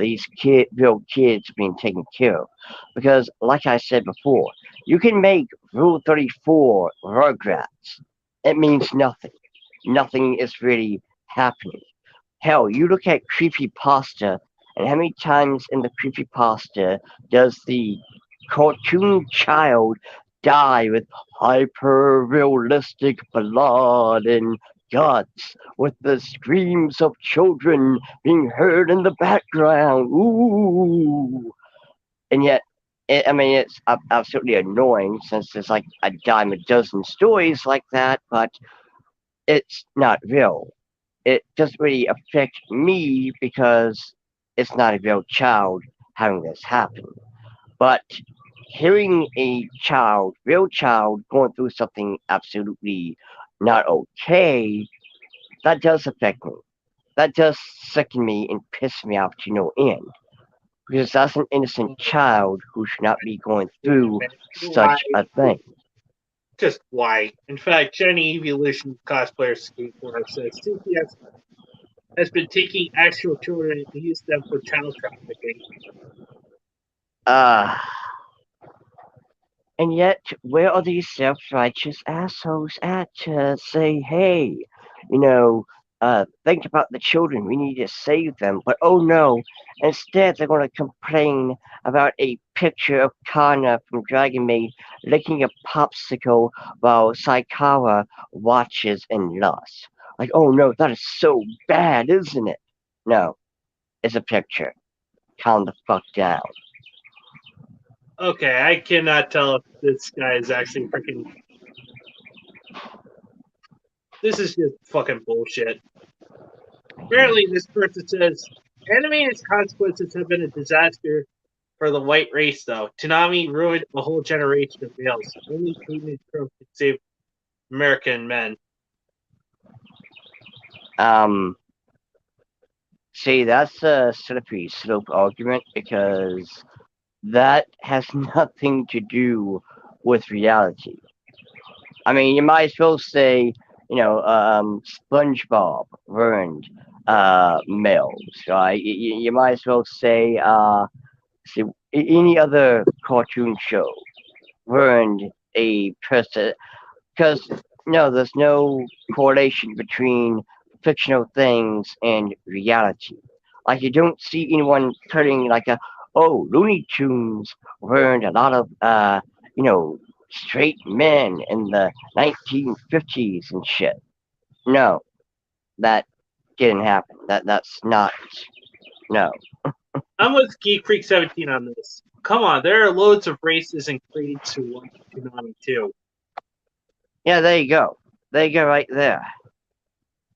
S2: these real kids are being taken care of? Because, like I said before, you can make Rule 34 Rugrats. It means nothing. Nothing is really happening. Hell, you look at creepypasta, and how many times in the creepypasta does the cartoon child die with hyper realistic blood and guts, with the screams of children being heard in the background? Ooh! And yet, I mean, it's absolutely annoying since there's like a dime a dozen stories like that, but it's not real. It doesn't really affect me because it's not a real child having this happen. But hearing a real child, going through something absolutely not okay, that does affect me. That does sicken me and piss me off to no end. Because that's an innocent child who should not be going through
S1: Why?
S2: such a thing.
S1: Just why? In fact, Jenny Evolution cosplayer skateboarder says CPS has been taking actual children and used them for child trafficking.
S2: Uh, And yet, where are these self righteous assholes at to say, hey, you know, think about the children, we need to save them? But oh no, instead they're going to complain about a picture of Kana from Dragon Maid licking a popsicle while Saikawa watches in lust. Like, oh no, that is so bad, isn't it? No, it's a picture. Calm the fuck down.
S1: Okay, I cannot tell if this guy is actually freaking. This is just fucking bullshit. Apparently, this person says anime's consequences have been a disaster for the white race, though. Tanami ruined a whole generation of males. Only Putin and Trump could save American men.
S2: Um, See, that's a slippery slope argument because that has nothing to do with reality. I mean, you might as well say, SpongeBob ruined males, right? You might as well say, see, any other cartoon show ruined a person because no, there's no correlation between fictional things and reality. Like you don't see anyone putting like a Looney Tunes burned a lot of straight men in the 1950s and shit. No, that didn't happen. That's not no.
S1: I'm with Geek Freak 17 on this. come on, there are loads of races and creeds who watch Konami too.
S2: Yeah, there you go. There you go, right there.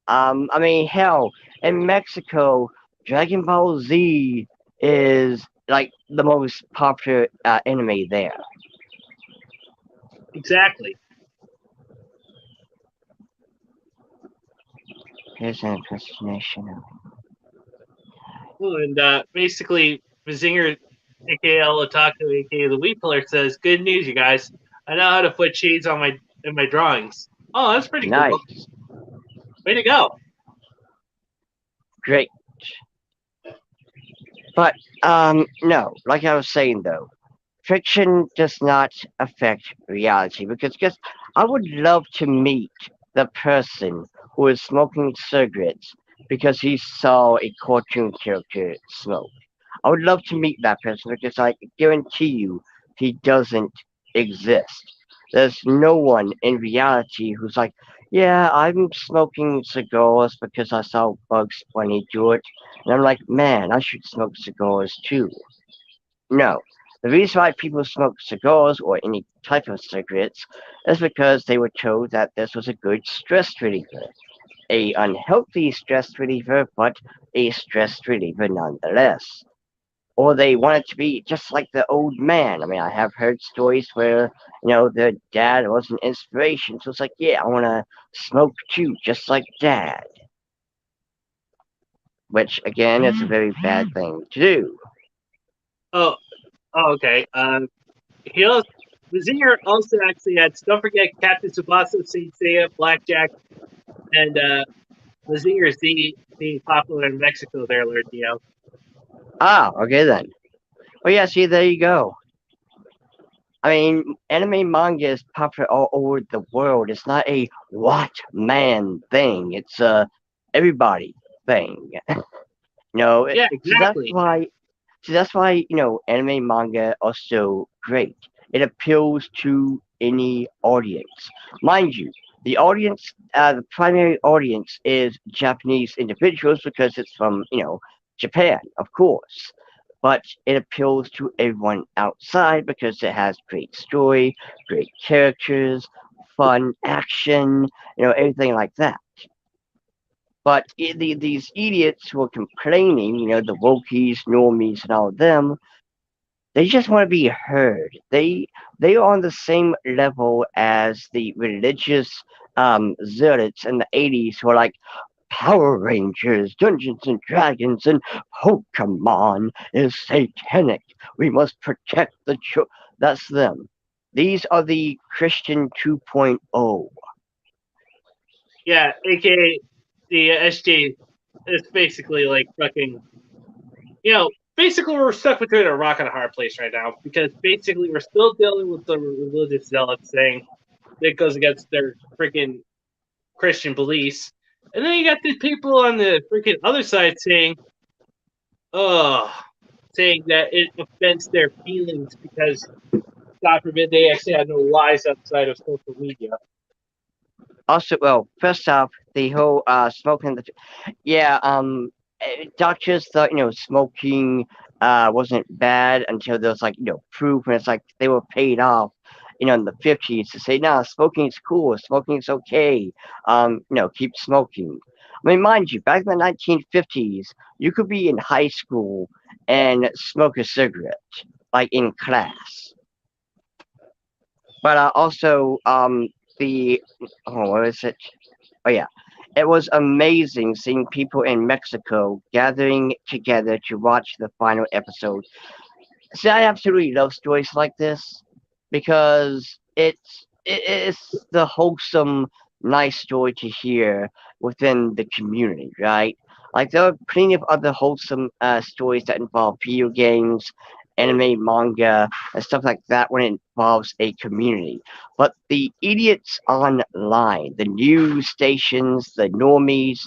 S2: I mean, hell, in Mexico, Dragon Ball Z is like the most popular anime there.
S1: Exactly.
S2: Here's an impersonation.
S1: And basically, Vizinger, aka El Otaku, aka the Wheat Pillar, says, "Good news, you guys. I know how to put shades on my drawings. Oh, that's pretty cool.
S2: Nice.
S1: Way to go."
S2: Great. But, no, like I was saying though, fiction does not affect reality because guess I would love to meet the person who is smoking cigarettes because he saw a cartoon character smoke. I would love to meet that person because I guarantee you he doesn't exist. There's no one in reality who's like, yeah, I'm smoking cigars because I saw Bugs Bunny do it. And I'm like, man, I should smoke cigars too. No. The reason why people smoke cigars or any type of cigarettes is because they were told that this was a good stress reliever. A unhealthy stress reliever, but a stress reliever nonetheless. Or they want it to be just like the old man. I mean, I have heard stories where, their dad was an inspiration. So it's like, yeah, I want to smoke too, just like dad. Which, again, is a very bad thing to do.
S1: Oh, okay. He also, Vizinger also actually had. Don't forget Captain Tsubasa, Saint Seiya, Blackjack, and Vizinger Z being popular in Mexico. There, Lord Dio.
S2: Ah, okay then. Well, yeah, see, there you go. I mean, anime manga is popular all over the world. It's not a what man thing. It's a everybody thing.
S1: Yeah,
S2: So that's
S1: exactly.
S2: why. So that's why anime manga are so great. It appeals to any audience, mind you. The primary audience is Japanese individuals because it's from Japan, of course. But it appeals to everyone outside because it has great story, great characters, fun action, everything like that. But these idiots who are complaining, the wokies, normies, and all of them, they just want to be heard. They are on the same level as the religious zealots in the 80s who are like Power Rangers, Dungeons and Dragons, and Pokemon is satanic. We must protect the That's them. These are the Christian 2.0.
S1: Yeah, aka the SJ. It's basically like fucking. Basically we're stuck between a rock and a hard place right now because basically we're still dealing with the religious zealots saying that goes against their freaking Christian beliefs, and then you got the people on the freaking other side saying, "Oh," saying that it offends their feelings because God forbid they actually have no lies outside of social media.
S2: Also, well, first off, the whole smoking the yeah, doctors thought smoking wasn't bad until there was like proof, and it's like they were paid off, in the 50s to say no, smoking's cool, smoking's okay, keep smoking. I mean, mind you, back in the 1950s, you could be in high school and smoke a cigarette, like in class. But also, the what is it? Oh yeah, it was amazing seeing people in Mexico gathering together to watch the final episode. See, I absolutely love stories like this because it's the wholesome, nice story to hear within the community, right? Like there are plenty of other wholesome stories that involve video games, anime, manga, and stuff like that when it involves a community. But the idiots online, the news stations, the normies,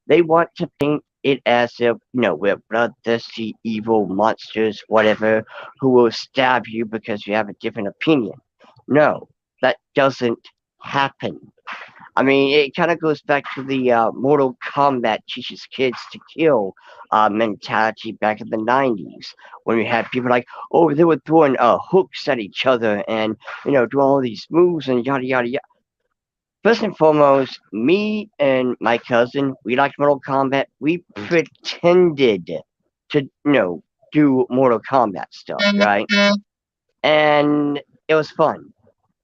S2: they want to paint it as if, we're bloodthirsty, evil monsters, whatever, who will stab you because you have a different opinion. No, that doesn't happen. I mean, it kind of goes back to the Mortal Kombat teaches kids to kill mentality back in the 90s when we had people like, oh, they were throwing hooks at each other and, do all these moves and yada, yada, yada. First and foremost, me and my cousin, we liked Mortal Kombat. We pretended to, do Mortal Kombat stuff, right? And it was fun.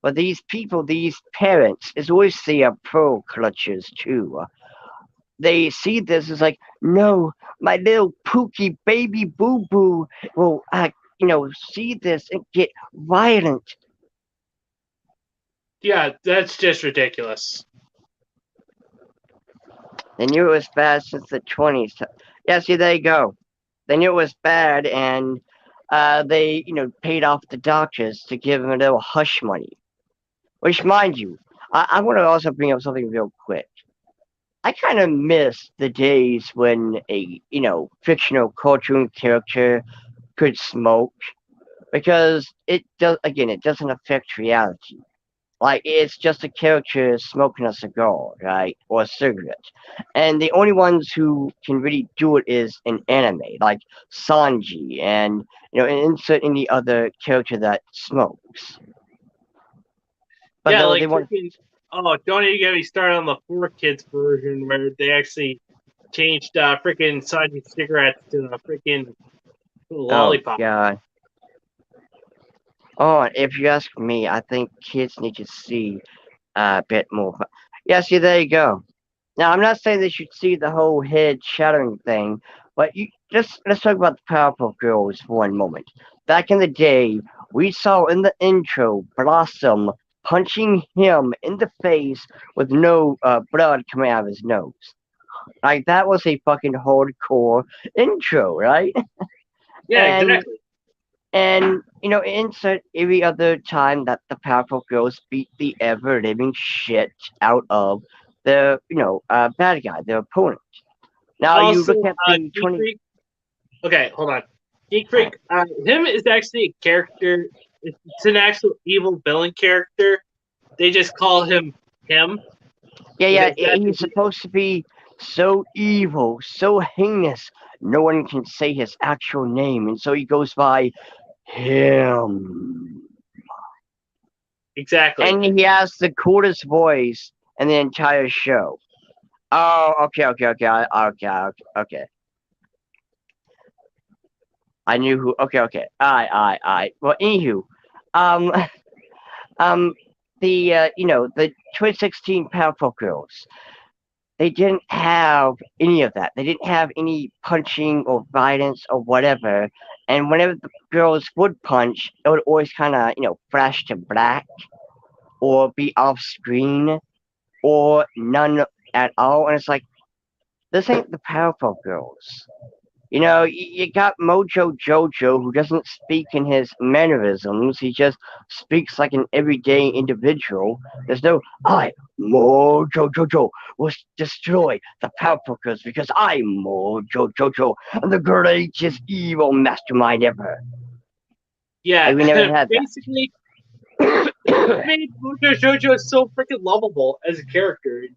S2: But these people, these parents, is always the pro clutches too. They see this as like, no, my little pookie baby boo boo will, see this and get violent.
S1: Yeah, that's just ridiculous.
S2: They knew it was bad since the 20s. Yeah, see, there you go. They knew it was bad, and they, paid off the doctors to give them a little hush money. Which, mind you, I want to also bring up something real quick. I kind of miss the days when a, fictional cartoon character could smoke because it does, again, it doesn't affect reality. Like, it's just a character smoking a cigar, right? Or a cigarette. And the only ones who can really do it is in anime, like Sanji and, insert any other character that smokes. But
S1: Yeah,
S2: they
S1: like
S2: want,
S1: freaking. Oh, don't even get me started on the 4 Kids version where they actually changed freaking Sanji cigarettes to a freaking
S2: oh,
S1: lollipop.
S2: God. Oh, if you ask me, I think kids need to see a bit more. Yeah, see, there you go. Now, I'm not saying they should see the whole head shattering thing, but let's talk about the Powerpuff Girls for one moment. Back in the day, we saw in the intro Blossom punching him in the face with no blood coming out of his nose. Like that was a fucking hardcore intro, right?
S1: Yeah,
S2: And
S1: exactly.
S2: insert every other time that the Powerpuff Girls beat the ever living shit out of the, bad guy, their opponent. Now you
S1: Also,
S2: look at the
S1: Geek
S2: 20.
S1: Freak. Okay, hold on. Geek Freak. Him is actually a character. It's an actual evil villain character. They just call him him
S2: Yeah, yeah,
S1: because that's
S2: he's supposed to be so evil, so heinous. No one can say his actual name, and so he goes by him.
S1: exactly.
S2: And he has the coolest voice in the entire show. Oh, okay, okay, okay, okay, okay, okay. I knew who. Okay, okay. I. Well, anywho, um, um, the 2016 Powerpuff Girls. They didn't have any of that. They didn't have any punching or violence or whatever. And whenever the girls would punch, it would always kind of, flash to black or be off screen or none at all. And it's like, this ain't the Powerpuff Girls. You got Mojo Jojo, who doesn't speak in his mannerisms. He just speaks like an everyday individual. There's no, I, Mojo Jojo, will destroy the Powerpuff because I'm Mojo Jojo. I'm the greatest evil mastermind ever.
S1: Yeah,
S2: Like, we never had
S1: basically, it
S2: that.
S1: made Mojo Jojo so freaking lovable as a character.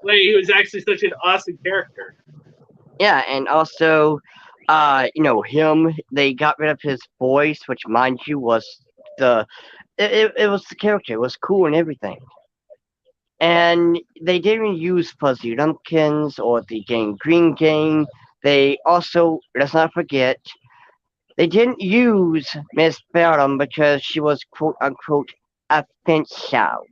S1: When he was actually such an awesome character.
S2: Yeah, and also, him, they got rid of his voice, which, mind you, was the it was the character. It was cool and everything. And they didn't use Fuzzy Lumpkins or the Gang Green Gang. They also, let's not forget, they didn't use Miss Bottom because she was quote unquote offensive.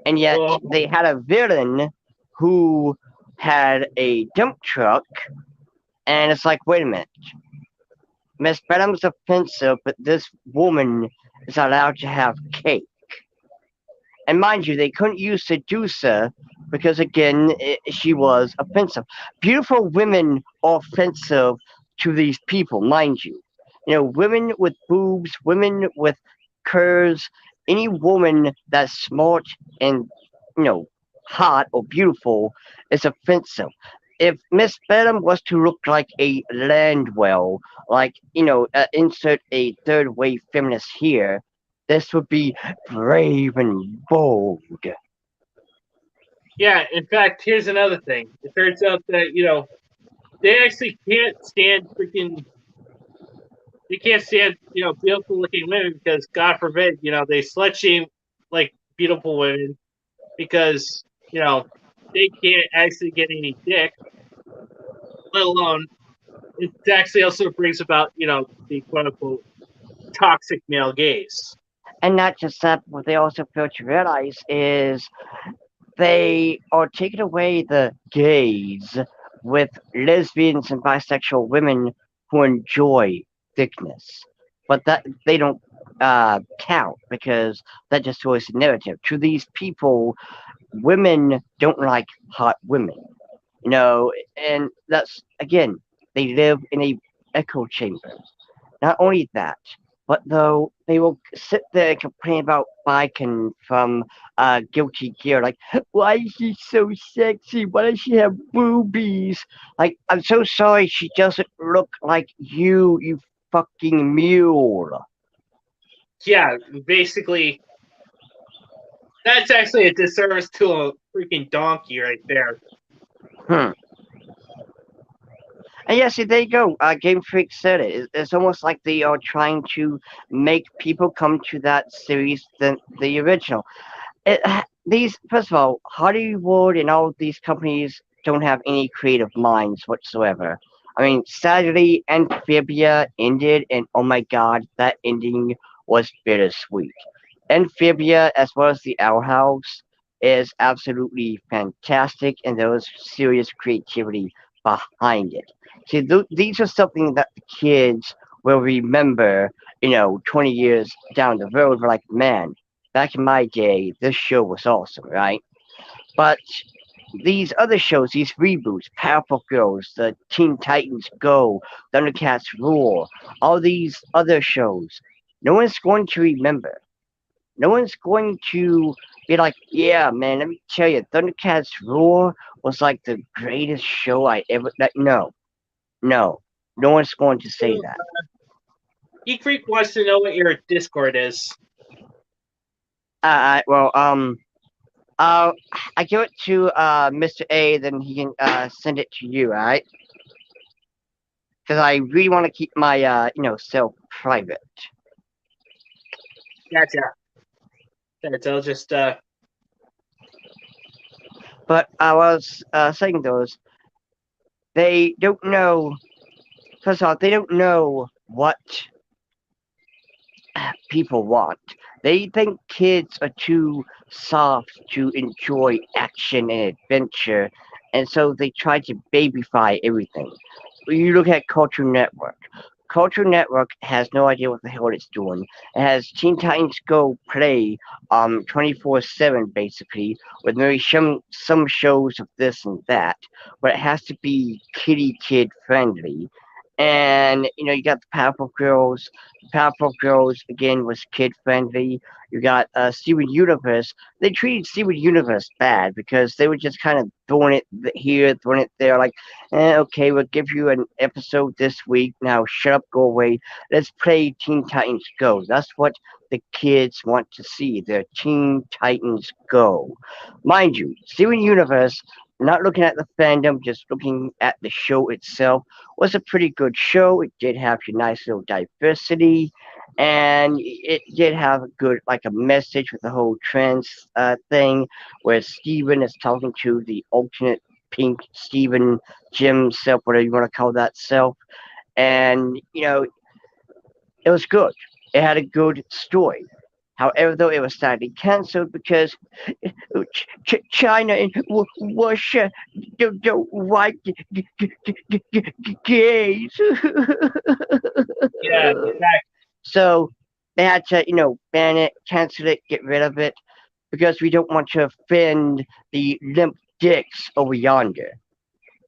S2: And yet
S1: Oh,
S2: they had a villain who had a dump truck, and it's like, wait a minute. Miss Bottom's offensive, but this woman is allowed to have cake. And mind you, they couldn't use Seducer because, again, she was offensive. Beautiful women are offensive to these people, mind you. Women with boobs, women with curves, any woman that's smart and, you know, hot or beautiful is offensive. If Miss Bottom was to look like a Landwell, like, insert a third wave feminist here, This would be brave and bold.
S1: Yeah, in fact, here's another thing. It turns out that, they actually can't stand freaking they can't stand, beautiful looking women because God forbid, they slut shame like beautiful women because, they can't actually get any dick, let alone it actually also brings about, the quote unquote toxic male gaze.
S2: And not just that, what they also fail to realize is they are taking away the gays with lesbians and bisexual women who enjoy thickness. But that they don't count because that destroys the narrative. To these people, women don't like hot women. You know, and that's again, they live in a echo chamber. Not only that, but though they will sit there and complain about Biken from Guilty Gear, like, why is she so sexy? Why does she have boobies? Like, I'm so sorry, she doesn't look like you fucking mule.
S1: Yeah, basically, that's actually a disservice to a freaking donkey right there.
S2: Hmm. And yes, there you go. Game Freak said it. It's almost like they are trying to make people come to that series than the original. These, first of all, Hollywood and all these companies don't have any creative minds whatsoever. I mean, sadly, Amphibia ended, and oh my god, that ending was bittersweet. Amphibia, as well as the Owl House, is absolutely fantastic, and there was serious creativity behind it. See, these are something that the kids will remember, 20 years down the road. We're like, man, back in my day, this show was awesome, right? But these other shows, these reboots, Powerpuff Girls, the Teen Titans Go, Thundercats Roar, all these other shows, no one's going to remember. No one's going to be like, yeah, man, let me tell you, Thundercats Roar was like the greatest show I ever. No, no, no one's going to say
S1: So,
S2: that.
S1: Geek Freak wants to know what your Discord is.
S2: Well, Uh, I give it to Mr. A, then he can send it to you, alright? Because I really want to keep my self private.
S1: Gotcha. So I'll just
S2: But I was saying those, they don't know. First of all, they don't know what people want. They think kids are too soft to enjoy action and adventure, and so they try to babyfy everything. You look at Culture Network. Culture Network has no idea what the hell it's doing. It has Teen Titans Go play 24/7 basically, with maybe some shows of this and that, but it has to be kitty kid friendly. And you got the Powerpuff Girls. Powerpuff Girls again was kid friendly. You got Steven Universe. They treated Steven Universe bad because they were just kind of throwing it here, throwing it there, like, okay, we'll give you an episode this week. Now shut up, go away. Let's play Teen Titans Go. That's what the kids want to see. Their Teen Titans Go. Mind you, Steven Universe, not looking at the fandom, just looking at the show itself, was a pretty good show. It did have a nice little diversity, and it did have a good, like, a message with the whole trans thing, where Steven is talking to the alternate pink Steven Jim self, whatever you want to call that self. And, it was good. It had a good story. However, though, it was sadly cancelled because China and Russia don't like gays.
S1: yeah, in fact,
S2: So they had to, ban it, cancel it, get rid of it, because we don't want to offend the limp dicks over yonder.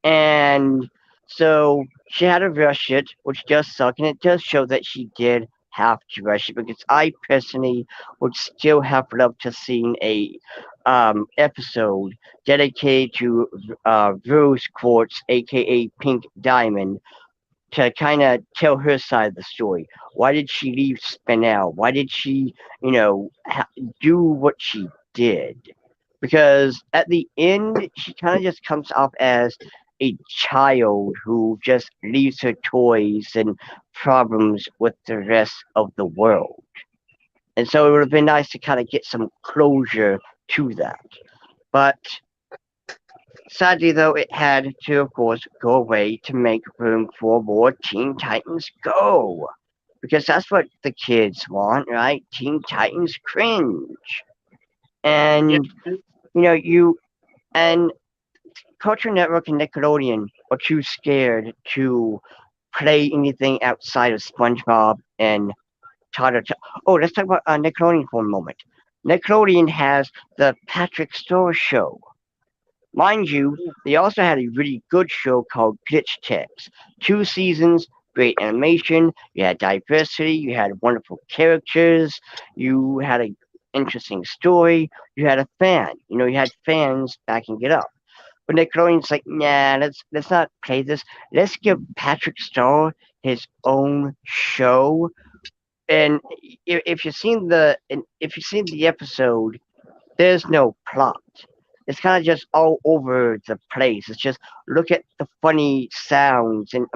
S2: And so she had to rush it, which does suck, and it does show that she did have to rush it because I personally would still have loved to seen a episode dedicated to Rose Quartz, aka Pink Diamond, to kind of tell her side of the story. Why did she leave Spinel? Why did she, do what she did? Because at the end, she kind of just comes off as a child who just leaves her toys and problems with the rest of the world. And so it would have been nice to kind of get some closure to that. But sadly, though, it had to, of course, go away to make room for more Teen Titans Go. Because that's what the kids want, right? Teen Titans cringe.
S1: Yeah.
S2: And, you and Cartoon Network and Nickelodeon are too scared to play anything outside of SpongeBob and Toddler. Oh, let's talk about Nickelodeon for a moment. Nickelodeon has the Patrick Star Show. Mind you, they also had a really good show called Glitch Tips. 2 seasons, great animation, you had diversity, you had wonderful characters, you had an interesting story, you had a fan. You had fans backing it up. But Nickelodeon's like, nah, let's not play this. Let's give Patrick Star his own show. And if you've seen the episode, there's no plot. It's kind of just all over the place. It's just look at the funny sounds, and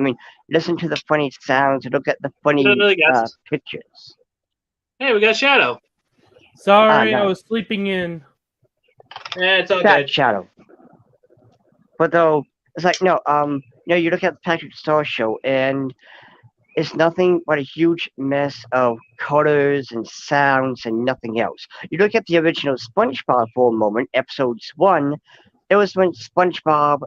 S2: listen to the funny sounds, and look at the funny
S1: Yes.
S2: pictures.
S1: Hey, we got Shadow.
S3: Sorry, I
S2: Nice.
S3: was sleeping in.
S1: Yeah, it's all
S2: Fat
S1: good.
S2: Shadow. But though it's like no, you look at the Patrick Star Show, and it's nothing but a huge mess of colors and sounds and nothing else. You look at the original SpongeBob for a moment, episodes 1. It was when SpongeBob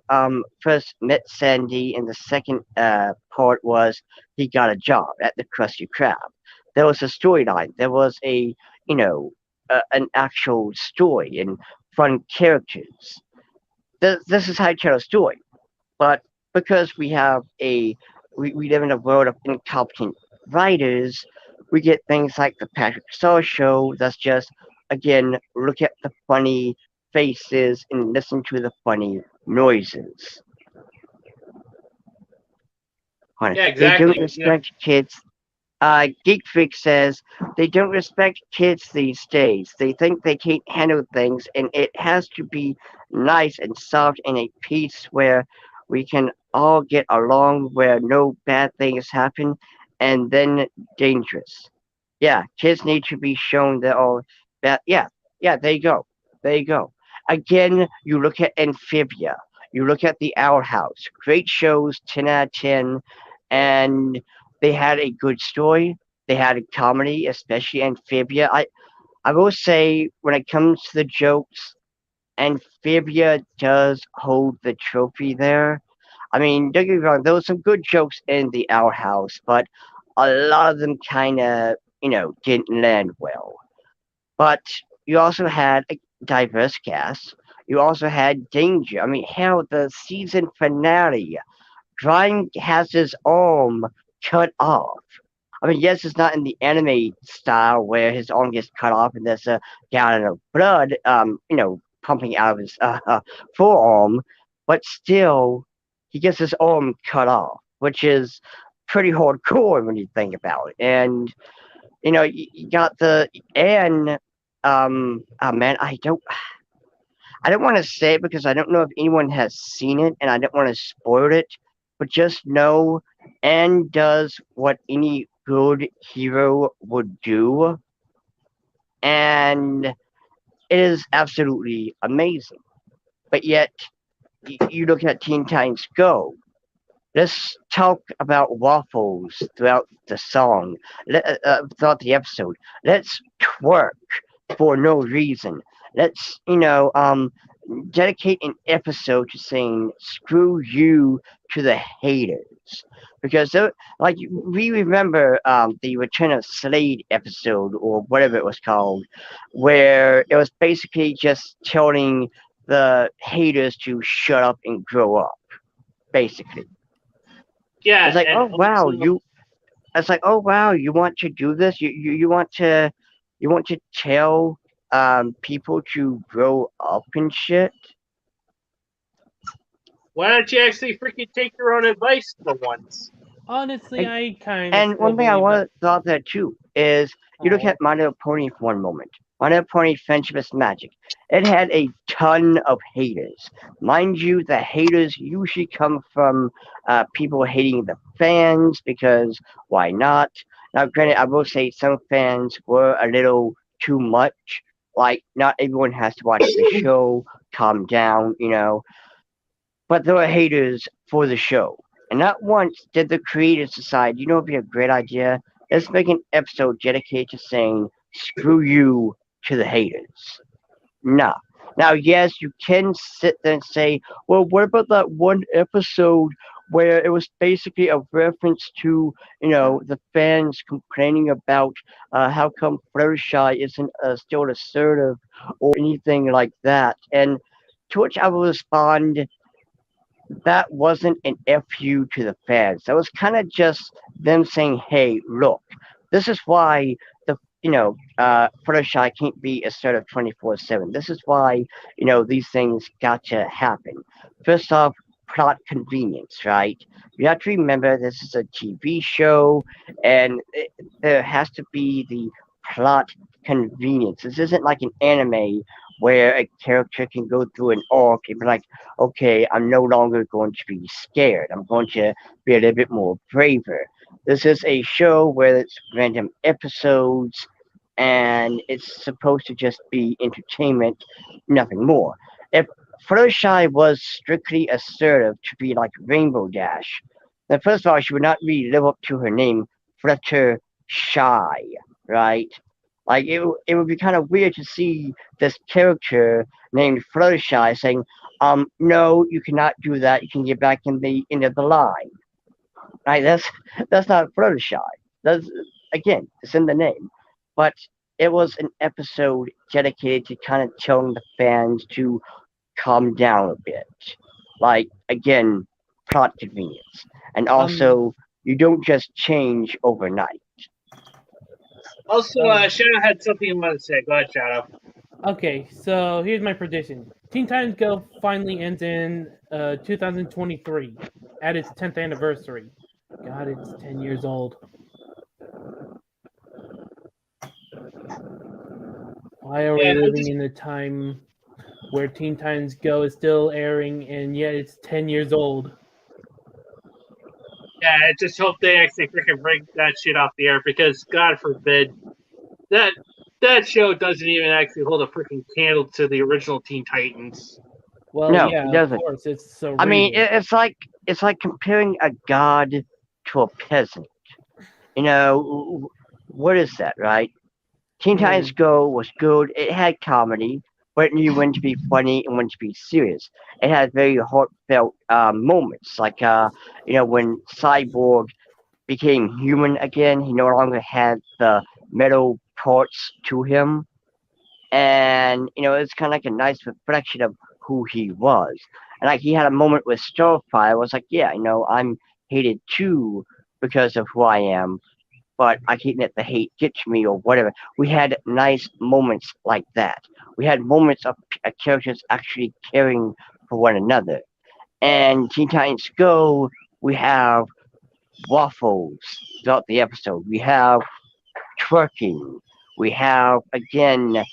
S2: first met Sandy, and the second part was he got a job at the Krusty Krab. There was a storyline. There was an actual story and fun characters. This is how you tell a story. But because we live in a world of incompetent writers, we get things like the Patrick Star Show that's just, again, look at the funny faces and listen to the funny noises.
S1: Yeah,
S2: They don't
S1: exactly. Yeah.
S2: respect kids. Geek Freak says they don't respect kids these days. They think they can't handle things, and it has to be nice and soft and a peace where we can all get along, where no bad things happen, and then dangerous. Yeah, kids need to be shown they're all bad. Yeah, yeah, there you go. There you go. Again, you look at Amphibia. You look at The Owl House. Great shows, 10 out of 10, and they had a good story. They had a comedy, especially Amphibia. I will say, when it comes to the jokes, Amphibia does hold the trophy there. Don't get me wrong, there was some good jokes in the Owl House, but a lot of them kind of, didn't land well. But you also had a diverse cast. You also had danger. Hell, the season finale, Brian has his arm cut off. Yes, it's not in the anime style where his arm gets cut off and there's a gallon of blood, pumping out of his forearm, but still, he gets his arm cut off, which is pretty hardcore when you think about it. And you got oh man, I don't want to say it because I don't know if anyone has seen it, and I don't want to spoil it, but just know Anne does what any good hero would do, and it is absolutely amazing. But yet, you look at Teen Titans Go. Let's talk about waffles throughout the song, throughout the episode. Let's twerk for no reason. Let's, dedicate an episode to saying "screw you" to the haters, because like we remember the Return of Slade episode or whatever it was called, where it was basically just telling the haters to shut up and grow up, basically.
S1: Yeah,
S2: It's like,
S1: and
S2: oh wow,
S1: also,
S2: you. It's like, oh wow, you want to do this? You want to tell people to grow up and shit.
S1: why don't you actually freaking take your own advice for once?
S3: Honestly, I kind of
S2: And
S3: still
S2: one thing I
S3: believe
S2: want
S3: that.
S2: to thought there too is you look
S3: Oh,
S2: at My Little Pony for one moment. My Little Pony Friendship is Magic. It had a ton of haters. Mind you, the haters usually come from people hating the fans because why not? Now, granted, I will say some fans were a little too much. Like, not everyone has to watch the show. Calm down, you know. But there were haters for the show. And not once did the creators decide, you know, it'd be a great idea. Let's make an episode dedicated to saying, screw you to the haters. Nah. Now, yes, you can sit there and say, well, what about that one episode where it was basically a reference to, you know, the fans complaining about how come Fluttershy isn't still assertive or anything like that? And to which I will respond, that wasn't an FU to the fans. That was kind of just them saying, "Hey, look, this is why the Fluttershy can't be assertive 24/7. This is why these things got to happen." First off, plot convenience, right? You have to remember this is a TV show, and there has to be the plot convenience. This isn't like an anime where a character can go through an arc and be like, okay, I'm no longer going to be scared. I'm going to be a little bit more braver. This is a show where it's random episodes and it's supposed to just be entertainment, nothing more. If Fluttershy was strictly assertive to be like Rainbow Dash, then first of all, she would not really live up to her name, Fluttershy, right? Like it would be kind of weird to see this character named Fluttershy saying, no, you cannot do that. You can get back in the end of the line. Right? That's not Fluttershy. That's again, it's in the name. But it was an episode dedicated to kind of telling the fans to calm down a bit. Like again, plot convenience. And
S3: um,
S2: also you don't just change overnight.
S1: Also,
S3: um,
S1: Shadow had something he wanted to say. Go ahead, Shadow.
S3: okay, so here's my prediction. Teen Titans Go finally ends in 2023 at its 10th anniversary. God, it's 10 years old. Why are we
S1: Yeah,
S3: living in a time where Teen Titans Go is still airing and yet it's 10 years old?
S1: I just hope they actually freaking bring that shit off the air because God forbid that that show doesn't even actually hold a freaking candle to the original Teen Titans.
S3: Well,
S2: No,
S3: yeah,
S2: it
S3: of
S2: doesn't.
S3: course, it's so
S2: I mean,
S3: regal.
S2: it's like comparing a god to a peasant. What is that, right? Teen Titans Go was good. It had comedy, but it knew when to be funny and when to be serious. It had very heartfelt moments, like when Cyborg became human again. He no longer had the metal parts to him, and it's kind of like a nice reflection of who he was. And like he had a moment with Starfire. I was like, yeah, I'm hated too because of who I am, but I can't let the hate get to me or whatever. We had nice moments like that. We had moments of characters actually caring for one another. And Teen Titans Go, we have waffles throughout the episode. We have twerking. We have, again,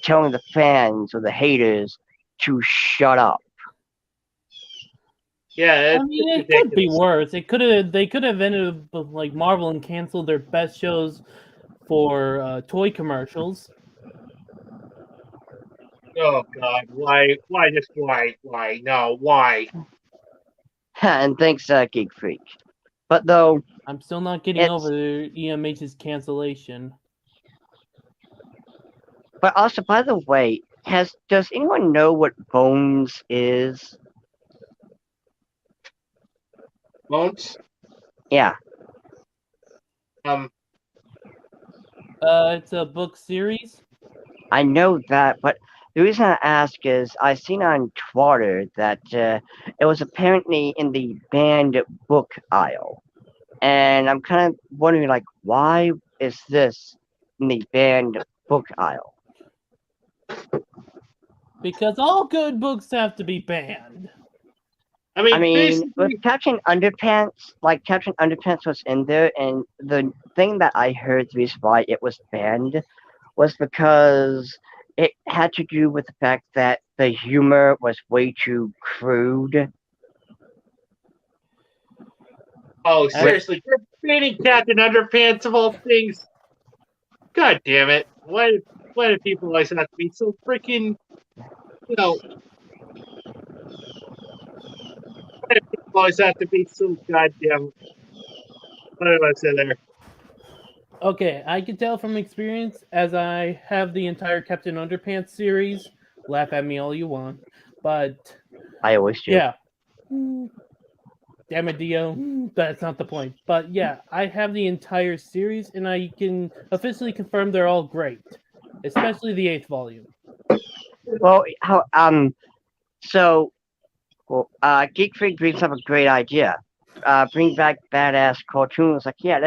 S2: telling the fans or the haters to shut up.
S1: Yeah,
S3: I mean,
S1: it's
S3: it could be
S1: ridiculous.
S3: worse. They could have ended up like Marvel and canceled their best shows for toy commercials.
S1: Oh God, why? Why just why? Why? No, why?
S2: And thanks, Geek Freak. But though,
S3: I'm still not getting
S2: it's.
S3: over EMH's cancellation.
S2: But also, by the way, does anyone know what Bones is?
S1: Won't?
S2: Yeah,
S1: Um,
S3: It's a book series.
S2: I know that, but the reason I ask is I seen on Twitter that it was apparently in the banned book aisle, and I'm kind of wondering, like, why is this in the banned book aisle?
S3: Because all good books have to be banned.
S2: I mean, with
S1: basically,
S2: Captain Underpants, like Captain Underpants was in there, and the thing that I heard the reason why it was banned was because it had to do with the fact that the humor was way too crude.
S1: oh,
S2: With
S1: seriously, you're banning Captain Underpants of all things. God damn it! Why do people always have to be so freaking? You know, why do people always have to be so goddamn? What did I say there?
S3: Okay, I can tell from experience as I have the entire Captain Underpants series. Laugh at me all you want, but
S2: I always do.
S3: yeah. Damn it, Dio. That's not the point. But yeah, I have the entire series, and I can officially confirm they're all great, especially the eighth volume.
S2: Well, so Geek Freak brings up a great idea. Bring back badass cartoons. Like, yeah,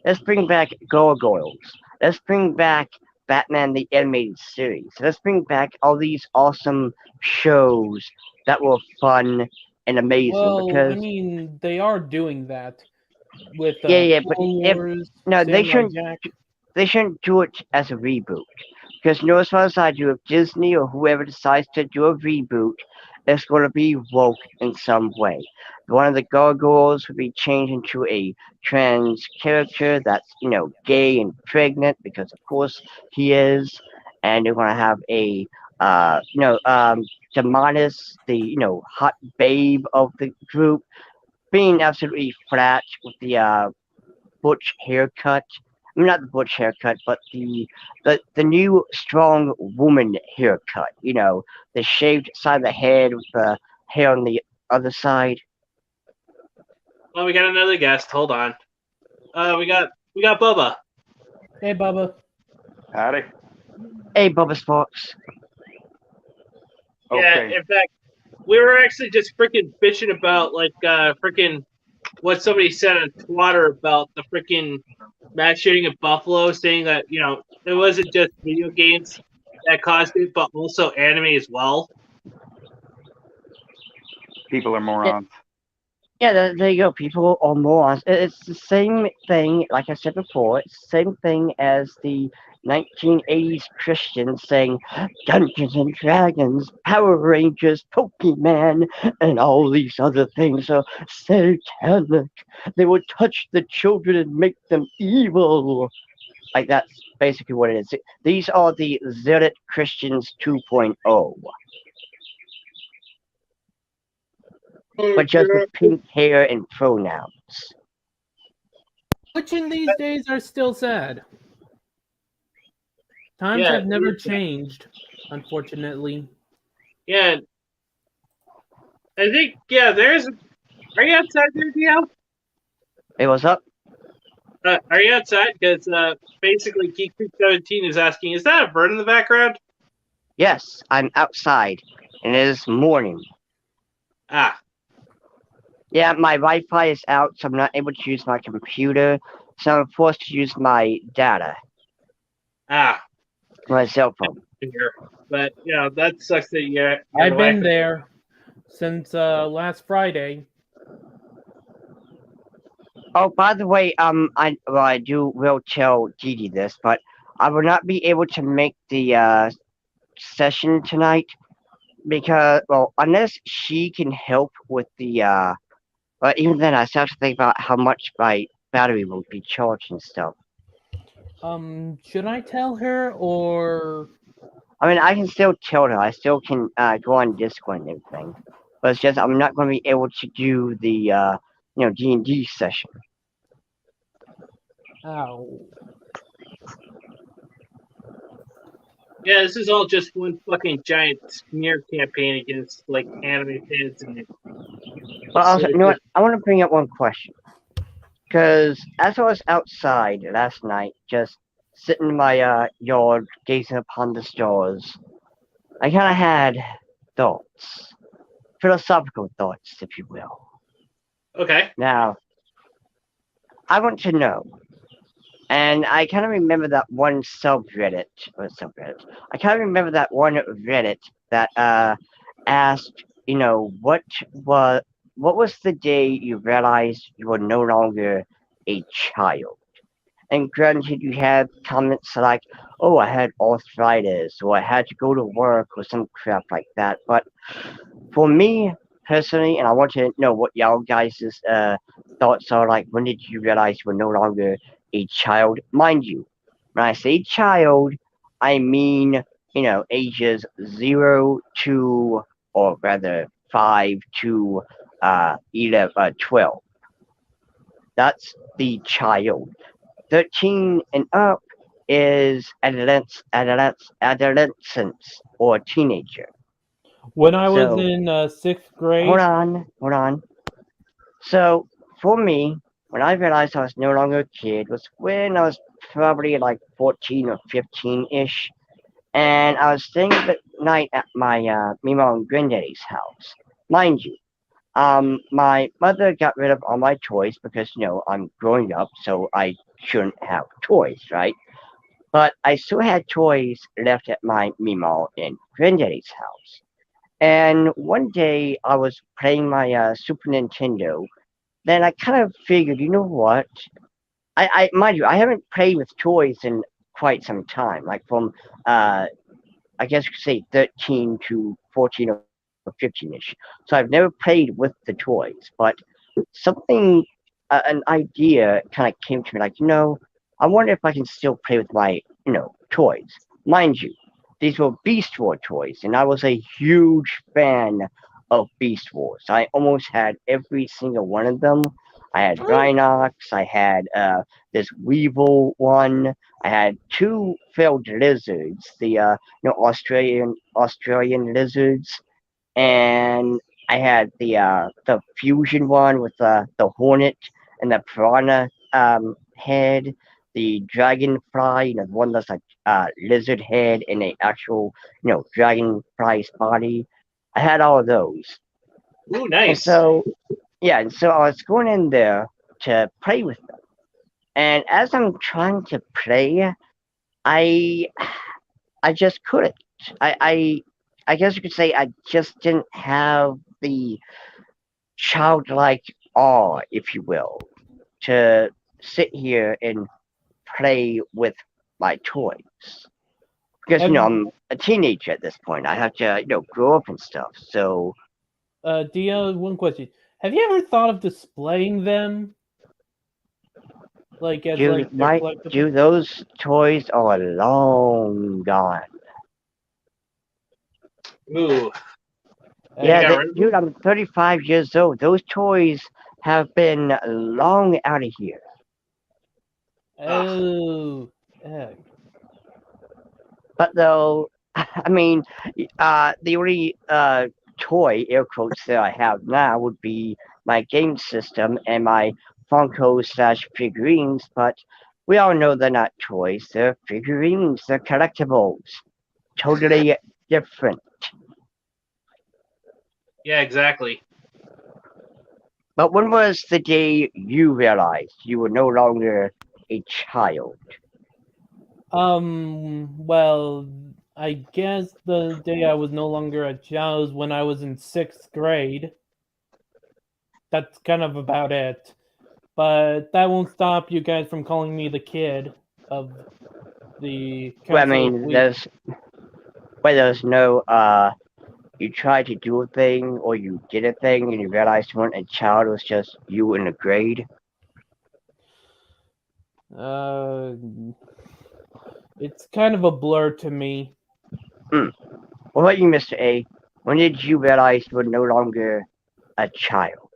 S2: let's bring back Gargoyles. Let's bring back Batman the Animated Series. Let's bring back all these awesome shows that were fun and amazing.
S3: Well, I
S2: Because
S3: mean, they are doing that with
S2: yeah, but
S3: Clone
S2: if
S3: Wars,
S2: no,
S3: Samurai Jack.
S2: they shouldn't do it as a reboot. Because you know, as far as I do, if Disney or whoever decides to do a reboot, it's going to be woke in some way. One of the gargoyles will be changed into a trans character that's, you know, gay and pregnant, because of course he is. And they're going to have a, Demonis, the, hot babe of the group, being absolutely flat with the, butch haircut. I mean, not the butch haircut, but the new strong woman haircut. You know, the shaved side of the head with the hair on the other side.
S1: Well, we got another guest. Hold on. We got Bubba.
S3: Hey, Bubba.
S4: Howdy.
S2: Hey, Bubba Sparks.
S1: Yeah,
S4: Okay.
S1: in fact, we were actually just freaking bitching about like freaking what somebody said on Twitter about the freaking mass shooting in Buffalo, saying that it wasn't just video games that caused it, but also anime as well.
S4: People are morons.
S2: Yeah, there you go. People are morons. It's the same thing, like I said before, it's the same thing as the 1980s Christians saying Dungeons and Dragons, Power Rangers, Pokemon, and all these other things are satanic. They will touch the children and make them evil. Like, that's basically what it is. These are the Zealot Christians 2.0, but just with pink hair and pronouns.
S3: Which in these days are still sad. Times
S1: Yeah,
S3: have never changed, unfortunately.
S1: Yeah, I think there's. Are you outside there, Dio?
S2: Hey, what's up?
S1: Are you outside? Because basically, Geek Freak 17 is asking, is that a bird in the background?
S2: Yes, I'm outside, and it is morning.
S1: Ah,
S2: Yeah, my Wi-Fi is out, so I'm not able to use my computer, so I'm forced to use my data, my cell phone.
S1: here. But that sucks that you're
S3: I've
S1: away.
S3: been there since last Friday.
S2: Oh, by the way, I will tell Didi this, but I will not be able to make the session tonight because, well, unless she can help with the. But even then, I still have to think about how much my battery will be charged and stuff.
S3: Should I tell her or?
S2: I mean, I can still tell her. I still can go on Discord and everything, but it's just I'm not going to be able to do the D&D session.
S3: Ow.
S1: Yeah, this is all just one fucking giant smear campaign against like anime fans and.
S2: But also, you know what? I want to bring up one question. Because as I was outside last night, just sitting in my yard, gazing upon the stars, I kind of had thoughts. Philosophical thoughts, if you will.
S1: Okay.
S2: Now, I want to know, and I kind of remember that one subreddit. I kind of remember that one Reddit that asked, what was what was the day you realized you were no longer a child? And granted, you had comments like, "Oh, I had arthritis," or "I had to go to work," or some crap like that. But for me personally, and I want to know what y'all guys' thoughts are. Like, when did you realize you were no longer a child? Mind you, when I say child, I mean ages 0 to, or rather 5 to 12. That's the child. 13 and up is adolescence or teenager.
S3: When I was
S2: So
S3: in sixth
S2: hold
S3: grade,
S2: on, hold on. So for me, when I realized I was no longer a kid was when I was probably like 14 or 15-ish, and I was staying the night at my Mima and Granddaddy's house. Mind you, my mother got rid of all my toys because I'm growing up, so I shouldn't have toys, right? But I still had toys left at my Mima and Granddaddy's house. And one day I was playing my Super Nintendo. Then I kind of figured, you know what? I mind you, I haven't played with toys in quite some time, like from I guess you could say 13 to 14 or 15ish. So I've never played with the toys, but something, an idea kind of came to me like, I wonder if I can still play with my, toys. Mind you, these were Beast War toys, and I was a huge fan of Beast Wars. I almost had every single one of them. I had Rhinox, I had this Weevil one, I had two failed lizards, the Australian lizards, and I had the fusion one with the hornet and the piranha head, the dragonfly, the one that's like lizard head and a actual dragonfly's body. I had all of those,
S1: Ooh,
S2: and
S1: nice.
S2: so yeah, and so I was going in there to play with them, and as I'm trying to play, I I just couldn't. I I I guess you could say I just didn't have the childlike awe, if you will, to sit here and play with my toys. Because
S3: have
S2: I'm a teenager at this point. I have to grow up and stuff. So
S3: Dio, one question: have you ever thought of displaying them, like as like their collectible?
S2: those toys are long gone.
S1: Ooh, you
S2: Yeah,
S3: Uh,
S1: got rid of them?
S2: dude, I'm 35 years old. Those toys have been long out of here.
S1: Ah,
S3: oh, uh,
S2: But though, I mean, the only toy air quotes that I have now would be my game system and my Funko slash figurines. But we all know they're not toys; they're figurines. They're collectibles. Totally different.
S1: yeah, exactly.
S2: But when was the day you realized you were no longer a child?
S3: well, I guess the day I was no longer a child was when I was in sixth grade. That's kind of about it. But that won't stop you guys from calling me the kid of the
S2: Well, I
S3: Council of
S2: mean,
S3: Weep.
S2: there's no you tried to do a thing or you did a thing and you realized you weren't a child, it was just you in a grade.
S3: Uh, it's kind of a blur to me.
S2: Hmm. What about you, Mr. A? When did you realize you were no longer a child?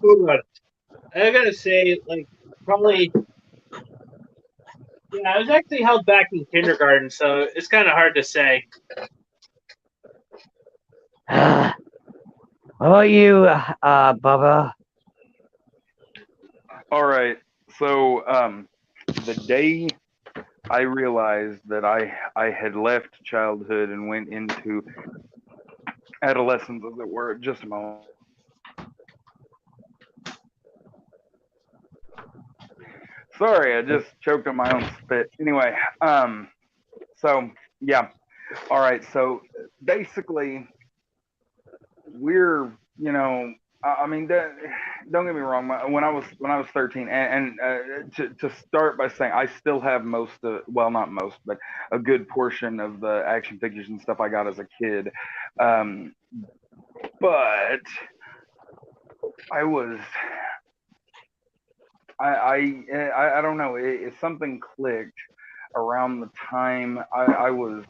S1: Hold on. I gotta say, like, probably, yeah, I was actually held back in kindergarten, so it's kind of hard to say.
S2: What about you, Bubba?
S4: All right. So the day I realized that I had left childhood and went into adolescence, as it were. Just a moment. Sorry, I just choked on my own spit. Anyway, so yeah. All right. So basically, we're, you know, I mean, don't get me wrong. When I was 13, to start by saying, I still have most of, well, not most, but a good portion of the action figures and stuff I got as a kid. Um, but I was, I don't know. Something clicked around the time I was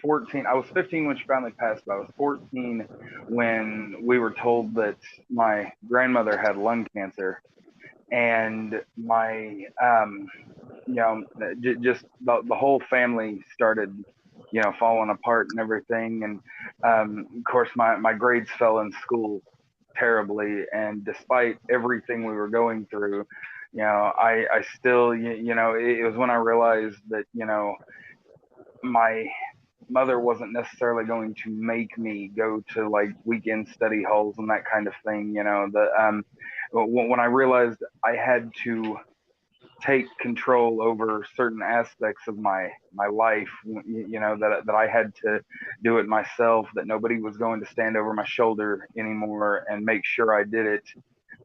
S4: 14. I was 15 when she finally passed, but I was 14 when we were told that my grandmother had lung cancer, and my you know, just the whole family started, you know, falling apart and everything. And of course, my grades fell in school terribly. And despite everything we were going through, you know, I still, you know, it was when I realized that, you know, my mother wasn't necessarily going to make me go to like weekend study halls and that kind of thing. You know, when I realized I had to take control over certain aspects of my life, you know, that I had to do it myself, that nobody was going to stand over my shoulder anymore and make sure I did it,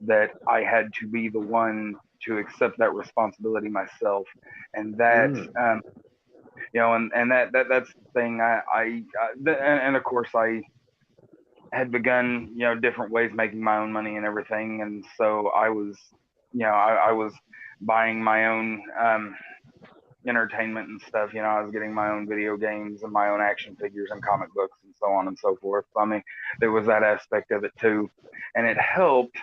S4: that I had to be the one to accept that responsibility myself. And that you know, that's the thing. And of course I had begun, you know, different ways making my own money and everything. And so I was, you know, I was buying my own entertainment and stuff. You know, I was getting my own video games and my own action figures and comic books and so on and so forth. So, I mean, there was that aspect of it too. And it helped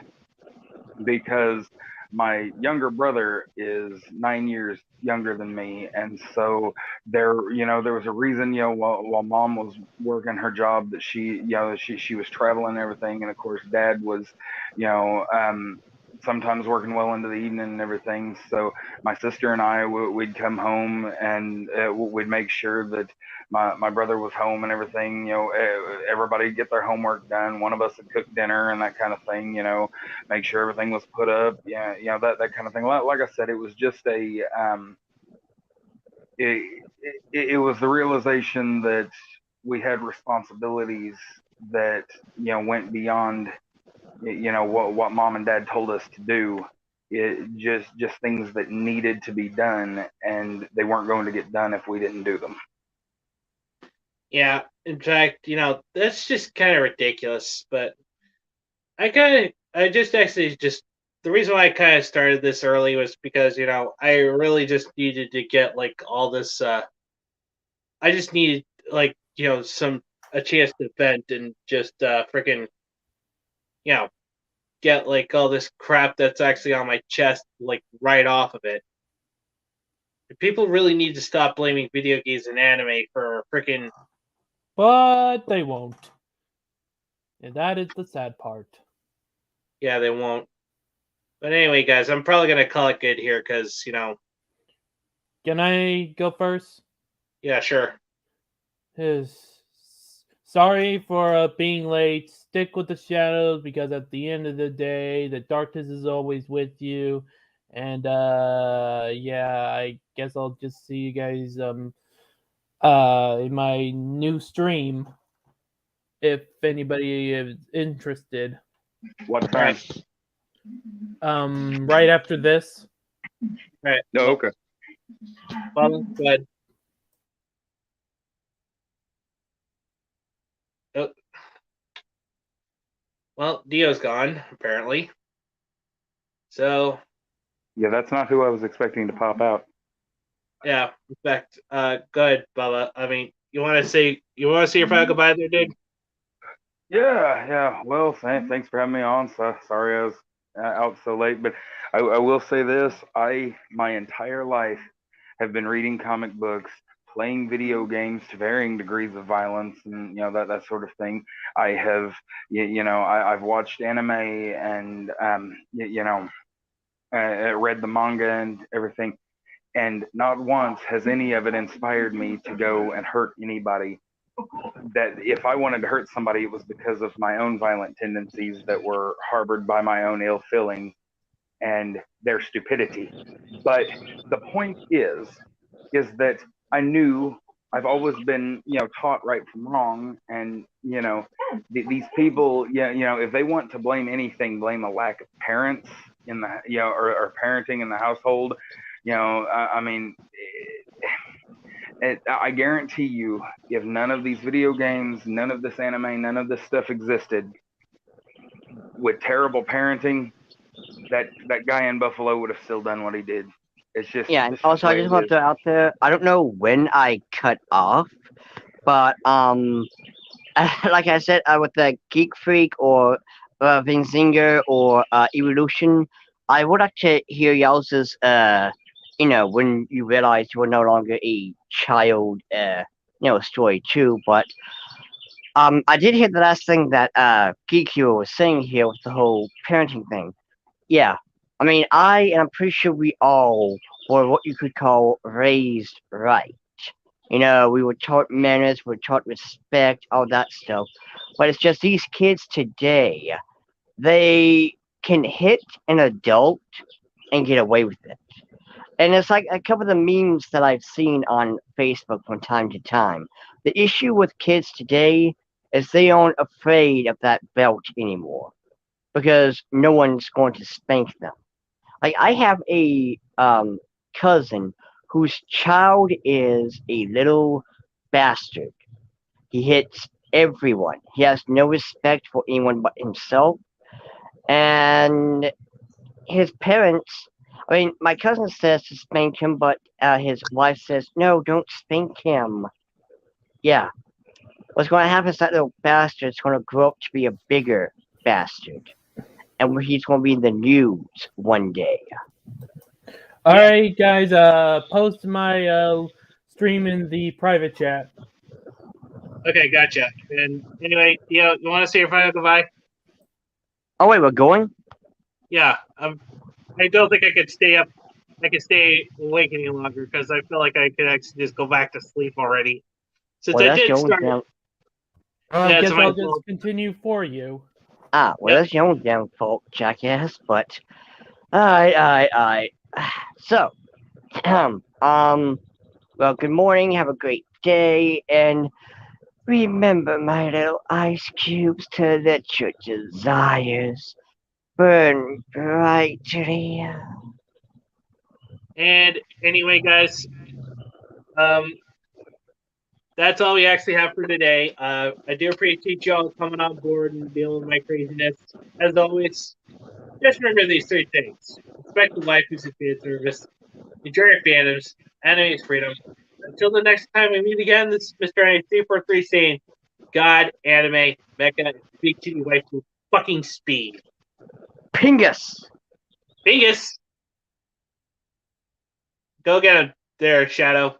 S4: because my younger brother is 9 years younger than me, and so there, you know, there was a reason, you know, while mom was working her job, that she, you know, she was traveling and everything, and of course dad was, you know, sometimes working well into the evening and everything. So my sister and I, we'd come home, and we'd make sure that my brother was home and everything. You know, everybody get their homework done. One of us would cook dinner and that kind of thing. You know, make sure everything was put up. Yeah, you know, that kind of thing. Like I said, it was just a it was the realization that we had responsibilities that, you know, went beyond, you know, what mom and dad told us to do. It just things that needed to be done, and they weren't going to get done if we didn't do them.
S1: Yeah, in fact, you know, that's just kind of ridiculous. But I just actually just the reason why I kind of started this early was because, you know, I really just needed to get like all this. I just needed like, you know, a chance to vent and just freaking, you know, get like all this crap that's actually on my chest like right off of it. People really need to stop blaming video games and anime for freaking.
S3: But they won't. And that is the sad part.
S1: Yeah, they won't. But anyway, guys, I'm probably gonna call it good here because, you know.
S3: Can I go first?
S1: Yeah, sure.
S3: Sorry for being late. Stick with the shadows, because at the end of the day, the darkness is always with you. And yeah, I guess I'll just see you guys in my new stream if anybody is interested.
S4: What time?
S3: Right after this.
S1: All right.
S4: No, okay.
S1: Well, good. Oh. Well, Dio's gone, apparently. So.
S4: Yeah, that's not who I was expecting to pop out.
S1: Yeah, in fact, go ahead, Bubba. I mean, you want to say your final goodbye there, dude?
S4: Yeah. Well, thanks for having me on. So sorry I was out so late, but I will say this: my entire life have been reading comic books, playing video games to varying degrees of violence, and, you know, that sort of thing. I have, you know, I've watched anime and you know, read the manga and everything, and not once has any of it inspired me to go and hurt anybody. That if I wanted to hurt somebody, it was because of my own violent tendencies that were harbored by my own ill feelings and their stupidity. But the point is that I knew, I've always been, you know, taught right from wrong, and, you know, these people, if they want to blame anything, blame a lack of parents in the, or parenting in the household. I mean, I guarantee you, if none of these video games, none of this anime, none of this stuff existed, with terrible parenting, that guy in Buffalo would have still done what he did. It's just,
S2: Yeah, and
S4: this is
S2: also
S4: the
S2: I
S4: way
S2: just
S4: it
S2: want
S4: is.
S2: to throw out there. I don't know when I cut off, but like I said, with the Geek Freak or Vinzinger or Evolution, I would like to hear y'all's when you realize you are no longer a child, story too. But I did hear the last thing that Geek Hero was saying here with the whole parenting thing. Yeah, I mean, and I'm pretty sure we all were what you could call raised right. We were taught manners, we were taught respect, all that stuff. But it's just these kids today, they can hit an adult and get away with it. And it's like a couple of the memes that I've seen on Facebook from time to time. The issue with kids today is they aren't afraid of that belt anymore because no one's going to spank them. Like I have a cousin whose child is a little bastard. He hits everyone. He has no respect for anyone but himself. And his parents, I mean, my cousin says to spank him, but his wife says, no, don't spank him. Yeah. What's going to happen is that little bastard's going to grow up to be a bigger bastard. And he's going to be in the news one day.
S3: All right, guys. Post my stream in the private chat.
S1: Okay, gotcha. And anyway, you want to say your final goodbye?
S2: Oh, wait, we're going?
S1: Yeah, I don't think I could stay up. I could stay awake any longer because I feel like I could actually just go back to sleep already. Since
S2: Well,
S1: I
S2: that's
S1: did
S2: your own
S1: start.
S2: damn...
S3: I guess
S1: it's my
S3: I'll
S1: fault.
S3: just continue for you.
S2: Well,
S1: Yep.
S2: that's your own damn fault, jackass, but... Alright. So, well, good morning, have a great day, and remember, my little ice cubes, to let your desires burn brightly.
S1: And anyway, guys, that's all we actually have for today. I do appreciate y'all coming on board and dealing with my craziness. As always, just remember these three things: respect the life who's a fan service, enjoy your fandoms, anime is freedom. Until the next time we meet again, this is Mr. 343 saying, God, anime, mecha, speak to you wife with fucking speed.
S2: Pingus!
S1: Vegas! Go get him there, Shadow.